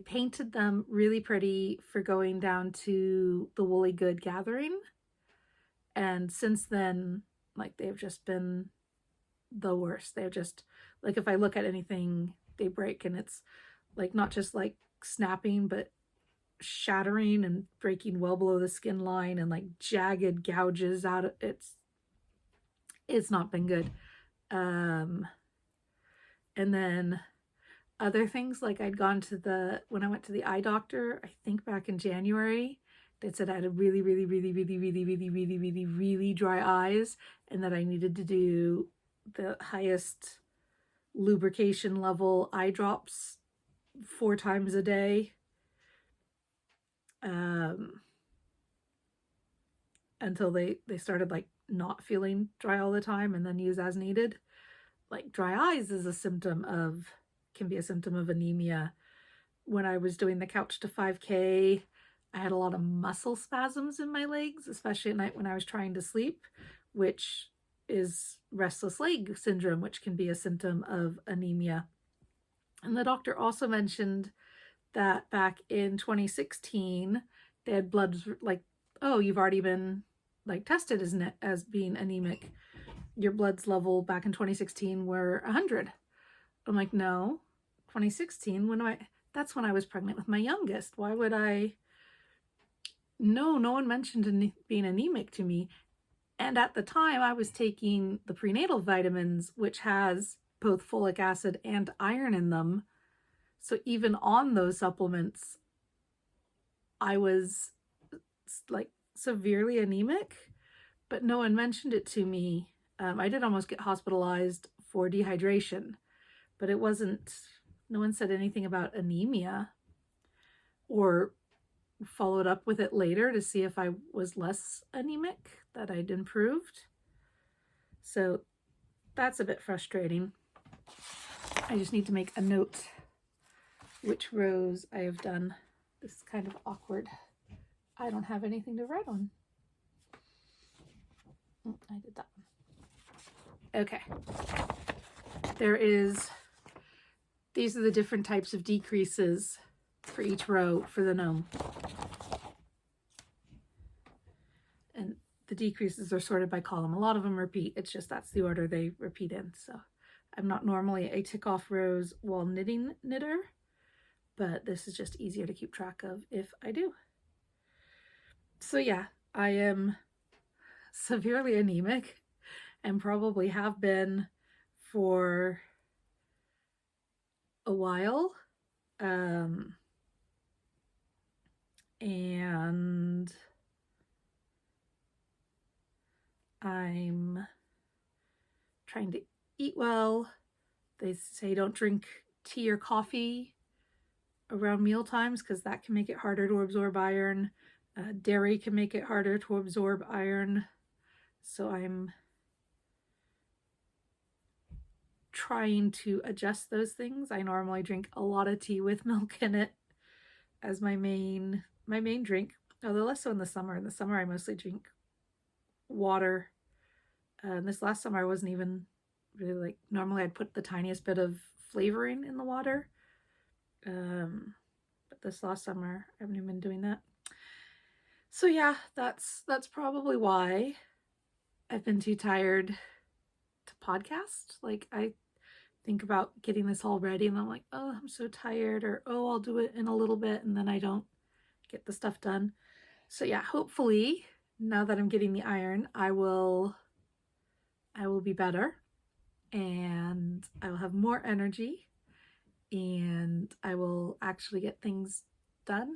painted them really pretty for going down to the Woolly Good gathering. And since then, like, they've just been the worst. They're just, like, if I look at anything, they break, and it's like not just like snapping, but shattering and breaking well below the skin line, and like jagged gouges out of it's not been good. And then other things, like I'd gone to when I went to the eye doctor, I think back in January, they said I had really, really, really, really, really, really, really, really, really dry eyes, and that I needed to do the highest lubrication level eye drops 4 times a day. Until they started like not feeling dry all the time, and then use as needed. Like, dry eyes is can be a symptom of anemia. When I was doing the Couch to 5K, I had a lot of muscle spasms in my legs, especially at night when I was trying to sleep, which is restless leg syndrome, which can be a symptom of anemia. And the doctor also mentioned that back in 2016, they had bloods like, oh, you've already been like tested as being anemic. Your bloods level back in 2016 were 100. I'm like, no, 2016, that's when I was pregnant with my youngest. Why would I? No one mentioned being anemic to me. And at the time I was taking the prenatal vitamins, which has both folic acid and iron in them. So even on those supplements, I was like severely anemic, but no one mentioned it to me. I did almost get hospitalized for dehydration, but no one said anything about anemia or followed up with it later to see if I was less anemic, that I'd improved. So that's a bit frustrating. I just need to make a note which rows I have done. This is kind of awkward. I don't have anything to write on. I did that one. Okay. These are the different types of decreases for each row for the gnome. And the decreases are sorted by column. A lot of them repeat. It's just that's the order they repeat in. So I'm not normally a tick off rows while knitting knitter, but this is just easier to keep track of if I do. So yeah, I am severely anemic and probably have been for a while. And I'm trying to eat well. They say don't drink tea or coffee around meal times because that can make it harder to absorb iron. Dairy can make it harder to absorb iron. So I'm trying to adjust those things. I normally drink a lot of tea with milk in it as my main drink, although less so in the summer. In the summer I mostly drink water. This last summer I wasn't even really like, normally I'd put the tiniest bit of flavoring in the water, but this last summer I haven't even been doing that. So yeah, that's probably why I've been too tired to podcast. Like, I think about getting this all ready and I'm like, oh, I'm so tired, or oh, I'll do it in a little bit, and then I don't get the stuff done. So yeah, hopefully now that I'm getting the iron, I will be better, and I will have more energy, and I will actually get things done.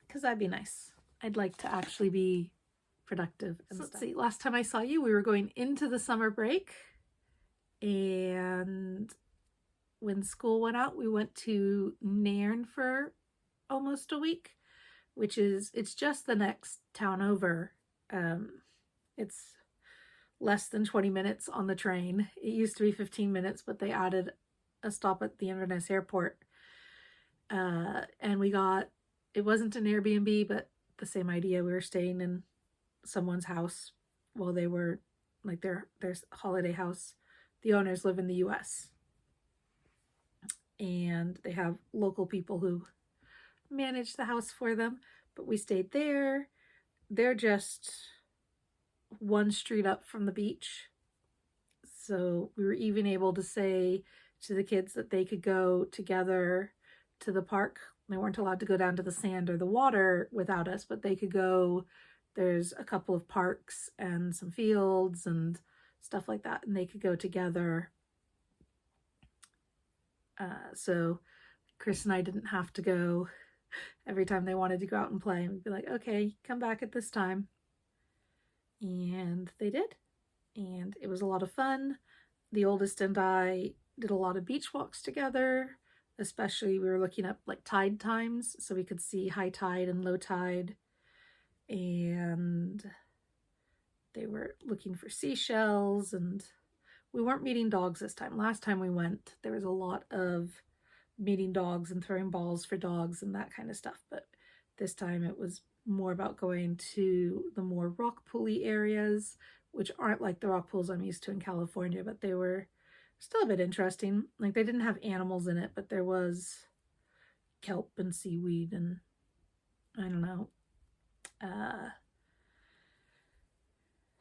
Because that'd be nice. I'd like to actually be productive and stuff. Let's see, last time I saw you, we were going into the summer break, and when school went out, we went to Nairn for almost a week, it's just the next town over. It's less than 20 minutes on the train. It used to be 15 minutes, but they added a stop at the Inverness airport. And we got, it wasn't an Airbnb, but the same idea. We were staying in someone's house while they were, like, their holiday house. The owners live in the US. And they have local people who manage the house for them. But we stayed there. They're just one street up from the beach. So we were even able to say to the kids that they could go together to the park. They weren't allowed to go down to the sand or the water without us, but they could go. There's a couple of parks and some fields and stuff like that, and they could go together. So Chris and I didn't have to go every time they wanted to go out and play. We'd be like, okay, come back at this time. And they did. And it was a lot of fun. The oldest and I did a lot of beach walks together. Especially we were looking up like tide times so we could see high tide and low tide. And they were looking for seashells, and we weren't meeting dogs this time. Last time we went, there was a lot of meeting dogs and throwing balls for dogs and that kind of stuff. But this time it was more about going to the more rock pooly areas, which aren't like the rock pools I'm used to in California, but they were still a bit interesting. Like, they didn't have animals in it, but there was kelp and seaweed and I don't know.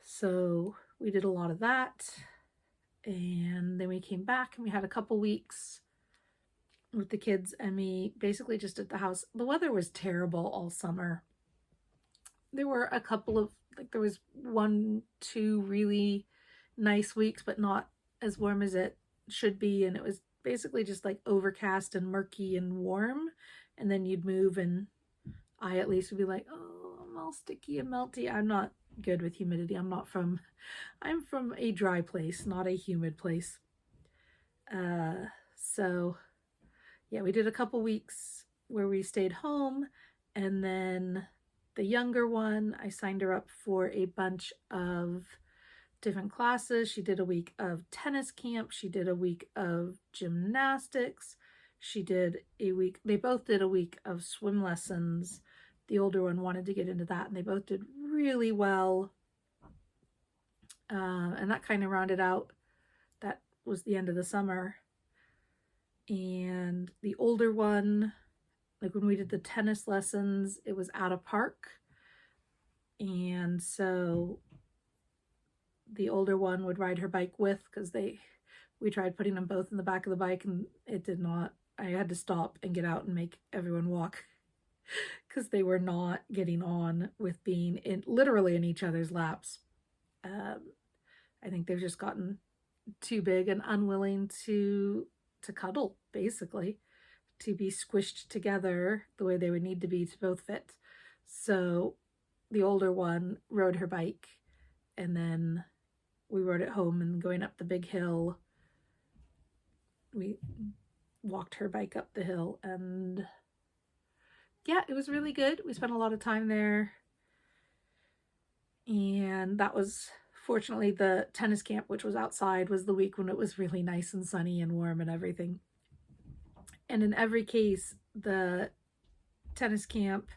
So we did a lot of that. And then we came back and we had a couple weeks with the kids and me basically just at the house. The weather was terrible all summer. There were a couple of, like, there was 1-2 really nice weeks, but not as warm as it should be. And it was basically just like overcast and murky and warm. And then you'd move and I at least would be like, oh, I'm all sticky and melty. I'm not good with humidity. I'm from a dry place, not a humid place. So yeah, we did a couple weeks where we stayed home, and then the younger one, I signed her up for a bunch of different classes. She did a week of tennis camp. She did a week of gymnastics. They both did a week of swim lessons. The older one wanted to get into that, and they both did really well. And that kind of rounded out, that was the end of the summer. And the older one, like when we did the tennis lessons, it was at a park. And so the older one would ride her bike with, because we tried putting them both in the back of the bike and it did not. I had to stop and get out and make everyone walk because they were not getting on with being literally in each other's laps. I think they've just gotten too big and unwilling to cuddle, basically, to be squished together the way they would need to be to both fit. So the older one rode her bike, and then we rode it home, and going up the big hill, we walked her bike up the hill, and yeah, it was really good. We spent a lot of time there, and that was, fortunately, the tennis camp, which was outside, was the week when it was really nice and sunny and warm and everything. And in every case, the tennis camp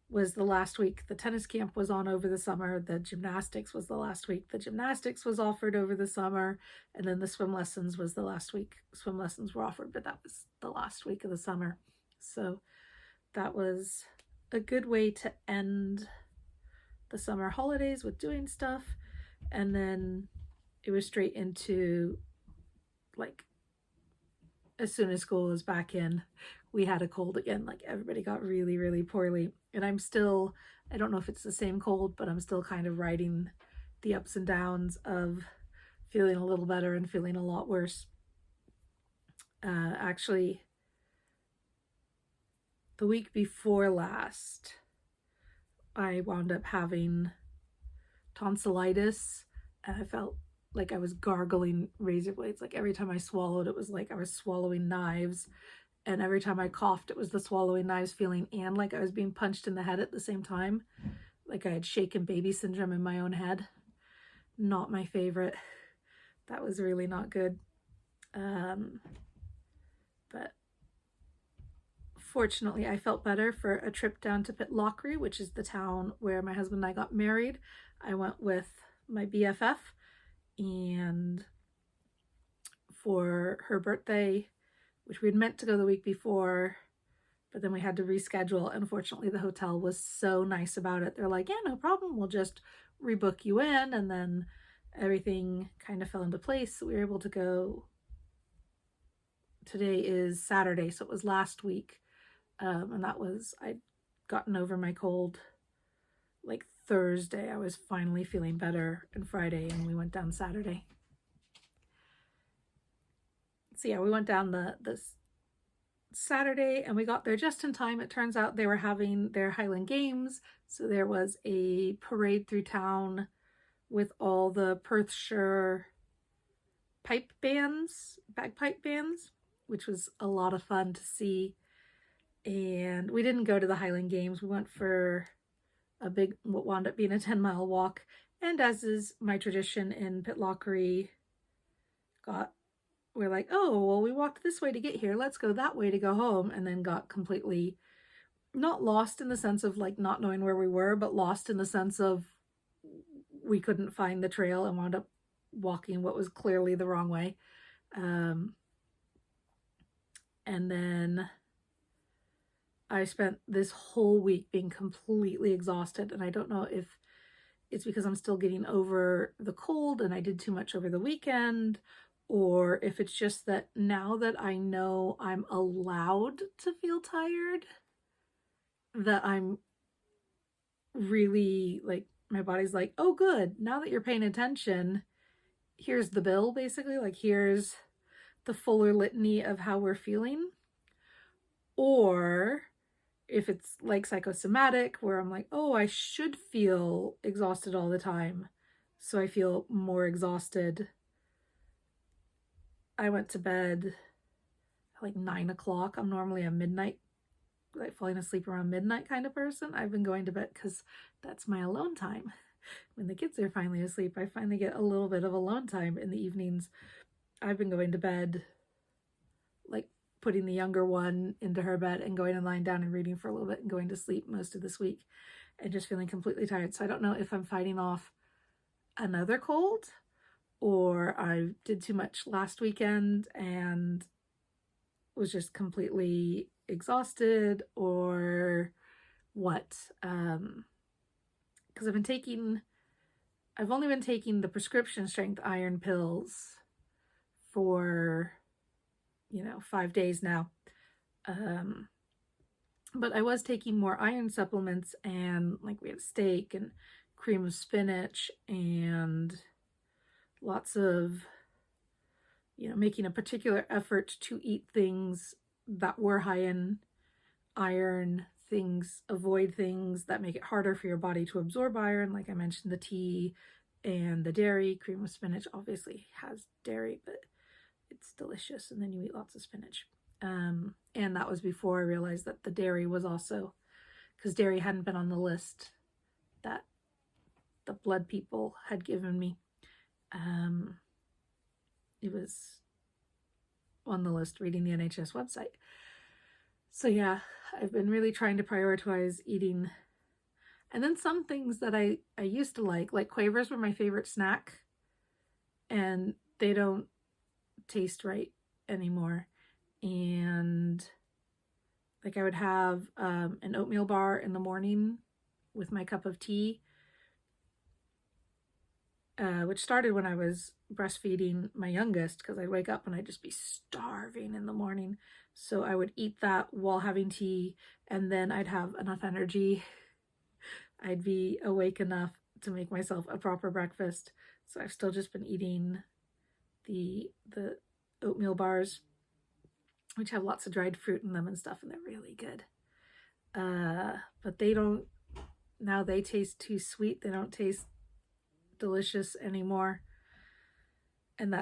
was the last week. The tennis camp was on over the summer. The gymnastics was the last week. The gymnastics was offered over the summer. And then the swim lessons was the last week. Swim lessons were offered, but that was the last week of the summer. So that was a good way to end the summer holidays with doing stuff. And then it was straight into, like, as soon as school was back in, we had a cold again. Like, everybody got really, really poorly. And I don't know if it's the same cold, but I'm still kind of riding the ups and downs of feeling a little better and feeling a lot worse. Actually, the week before last, I wound up having tonsillitis, and I felt like I was gargling razor blades. Like, every time I swallowed, it was like I was swallowing knives, and every time I coughed, it was the swallowing knives feeling and like I was being punched in the head at the same time. Like I had shaken baby syndrome in my own head. not my favorite. That was really not good. But fortunately, I felt better for a trip down to Pitlochry, which is the town where my husband and I got married. I went with my BFF, and for her birthday, which we had meant to go the week before, but then we had to reschedule. Unfortunately, the hotel was so nice about it. They're like, yeah, no problem. We'll just rebook you in. And then everything kind of fell into place. So we were able to go. Today is Saturday, so it was last week. And that was, I'd gotten over my cold like Thursday. I was finally feeling better, and Friday, and we went down Saturday. So yeah, we went down this Saturday, and we got there just in time. It turns out they were having their Highland Games, so there was a parade through town with all the Perthshire bagpipe bands, which was a lot of fun to see. And we didn't go to the Highland Games. We went for a big, what wound up being a 10-mile walk. And as is my tradition in Pitlochry, we're like, oh, well, we walked this way to get here. Let's go that way to go home. And then got completely, not lost in the sense of like not knowing where we were, but lost in the sense of we couldn't find the trail and wound up walking what was clearly the wrong way. And then I spent this whole week being completely exhausted, and I don't know if it's because I'm still getting over the cold and I did too much over the weekend, or if it's just that now that I know I'm allowed to feel tired, that I'm really like, my body's like, oh good, now that you're paying attention, here's the bill, basically. Like, here's the fuller litany of how we're feeling. Or if it's like psychosomatic, where I'm like, oh, I should feel exhausted all the time, so I feel more exhausted. I went to bed at like 9 o'clock. I'm normally a midnight, like falling asleep around midnight kind of person. I've been going to bed because that's my alone time. When the kids are finally asleep, I finally get a little bit of alone time in the evenings. I've been going to bed, like putting the younger one into her bed and going and lying down and reading for a little bit and going to sleep most of this week, and just feeling completely tired. So I don't know if I'm fighting off another cold, or I did too much last weekend and was just completely exhausted, or what. Because I've only been taking the prescription strength iron pills for 5 days now. But I was taking more iron supplements, and like we had steak and cream of spinach and lots of, making a particular effort to eat things that were high in iron, avoid things that make it harder for your body to absorb iron. Like I mentioned, the tea and the dairy. Cream of spinach obviously has dairy, but it's delicious, and then you eat lots of spinach. And that was before I realized that the dairy was also, because dairy hadn't been on the list that the blood people had given me. It was on the list reading the NHS website. So yeah, I've been really trying to prioritize eating. And then some things that I used to like Quavers were my favorite snack, and they don't taste right anymore. And like I would have an oatmeal bar in the morning with my cup of tea, which started when I was breastfeeding my youngest, because I'd wake up and I'd just be starving in the morning. So I would eat that while having tea, and then I'd have enough energy. I'd be awake enough to make myself a proper breakfast. So I've still just been eating the oatmeal bars, which have lots of dried fruit in them and stuff, and they're really good. But now they taste too sweet. They don't taste delicious anymore. And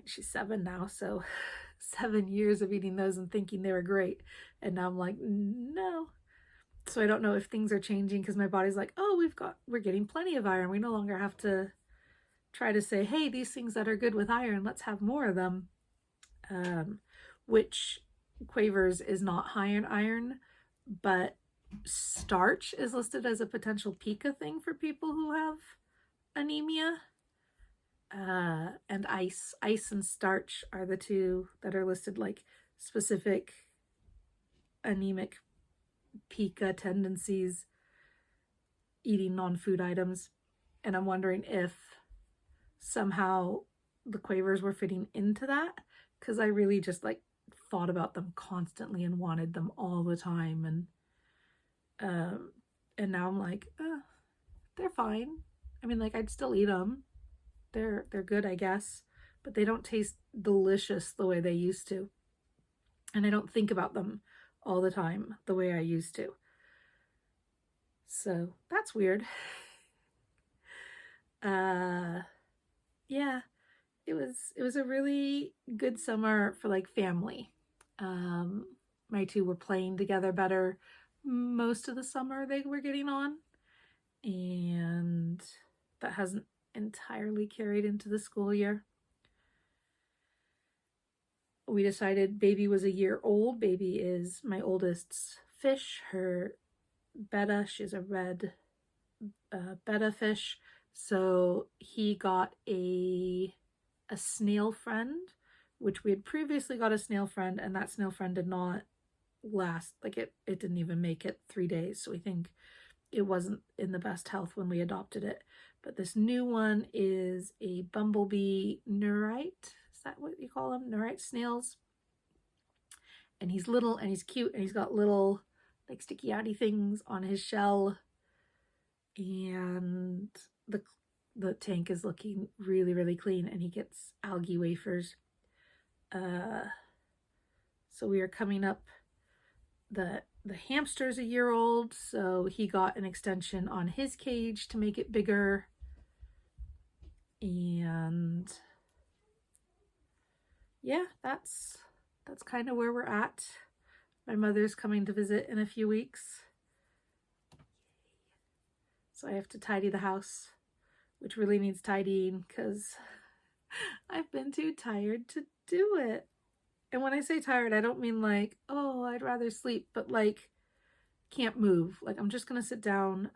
she's 7 now, so 7 years of eating those and thinking they were great. And now I'm like, no. So I don't know if things are changing because my body's like, oh, we're getting plenty of iron. We no longer have to try to say, hey, these things that are good with iron, let's have more of them. Which Quavers is not high in iron, but starch is listed as a potential pica thing for people who have anemia. And ice and starch are the two that are listed, like specific anemic pica tendencies eating non-food items. And I'm wondering if somehow the Quavers were fitting into that, because I really just like thought about them constantly and wanted them all the time, and now I'm like, they're fine. I mean, like, I'd still eat them. They're good, I guess, but they don't taste delicious the way they used to, and I don't think about them all the time the way I used to. So that's weird. Yeah, it was a really good summer for like family. My two were playing together better most of the summer they were getting on, and that hasn't entirely carried into the school year. We decided Baby was a year old. Baby is my oldest's fish, her betta. She's a red betta fish. So he got a snail friend, which we had previously got a snail friend, and that snail friend did not last. Like it didn't even make it 3 days. So we think it wasn't in the best health when we adopted it. But this new one is a bumblebee neurite. Is that what you call them? Neurite snails. And he's little and he's cute, and he's got little like sticky outy things on his shell. And the tank is looking really, really clean, and he gets algae wafers. So we are coming up. The hamster's a year old, so he got an extension on his cage to make it bigger. And yeah, that's kind of where we're at. My mother's coming to visit in a few weeks, so I have to tidy the house, which really needs tidying because I've been too tired to do it. And when I say tired, I don't mean like, oh, I'd rather sleep, but like can't move. Like I'm just gonna sit down.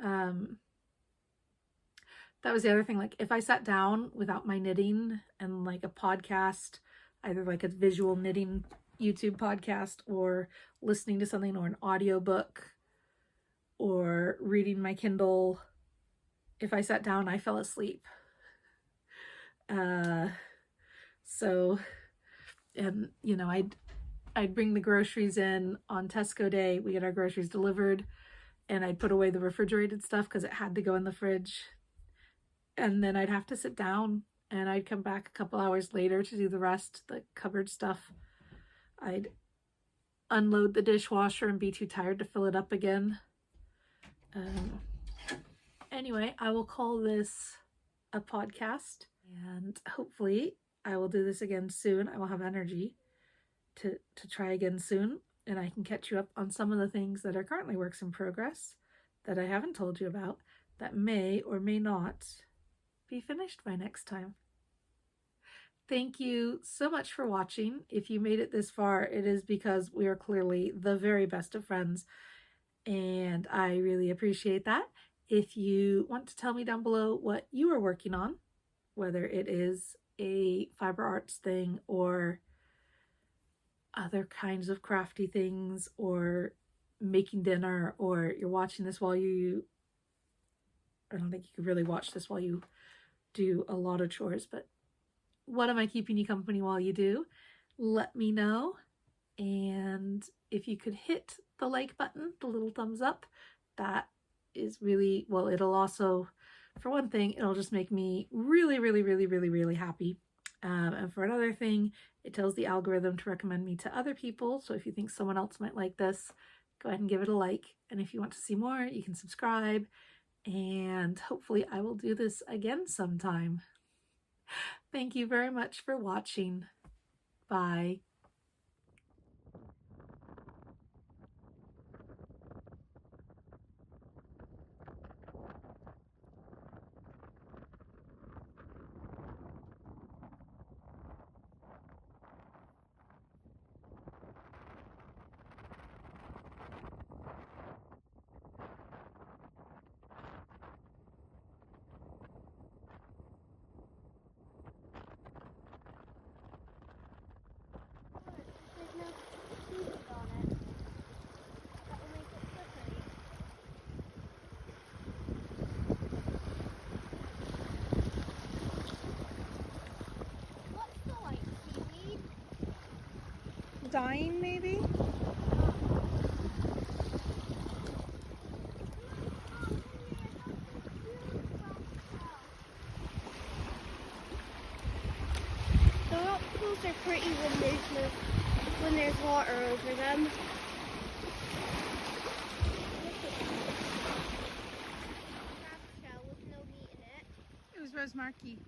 That was the other thing. Like if I sat down without my knitting and like a podcast, either like a visual knitting YouTube podcast or listening to something or an audiobook or reading my Kindle, if I sat down, I fell asleep. So, and you know, I'd bring the groceries in on Tesco Day. We get our groceries delivered, and I'd put away the refrigerated stuff because it had to go in the fridge. And then I'd have to sit down, and I'd come back a couple hours later to do the rest, the cupboard stuff. I'd unload the dishwasher and be too tired to fill it up again. Anyway, I will call this a podcast, and hopefully I will do this again soon. I will have energy to try again soon, and I can catch you up on some of the things that are currently works in progress that I haven't told you about that may or may not be finished by next time. Thank you so much for watching. If you made it this far, it is because we are clearly the very best of friends, and I really appreciate that. If you want to tell me down below what you are working on, whether it is a fiber arts thing or other kinds of crafty things or making dinner, or you're watching this while I don't think you could really watch this while you do a lot of chores, but what am I keeping you company while you do? Let me know. And if you could hit the like button, the little thumbs up, that is really, well, it'll also, for one thing, it'll just make me really, really, really, really, really happy. And for another thing, it tells the algorithm to recommend me to other people. So if you think someone else might like this, go ahead and give it a like. And if you want to see more, you can subscribe. And hopefully I will do this again sometime. Thank you very much for watching. Bye. dying maybe? The rockpools are pretty when there's water over them. Crab shell with no meat in it. It was Rosemarkie.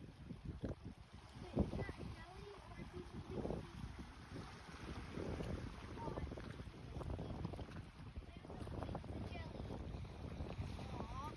Wait, is that a jelly or a piece of meat? There's a jelly. Aw.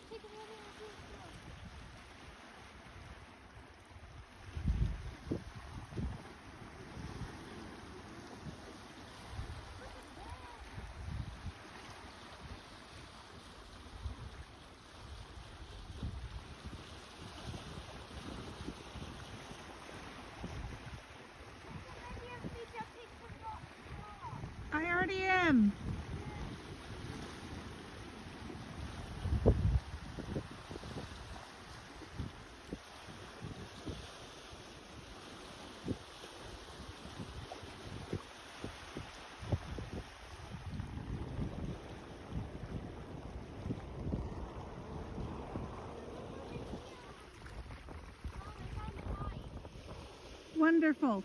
Take a little bit of this. I already am. Wonderful.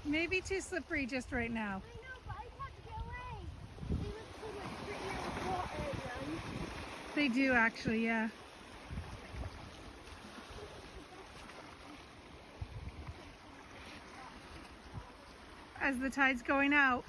Maybe too slippery just right now. I know, but I want to get away. They look so much prettier with water in them. They do actually, yeah. As the tide's going out.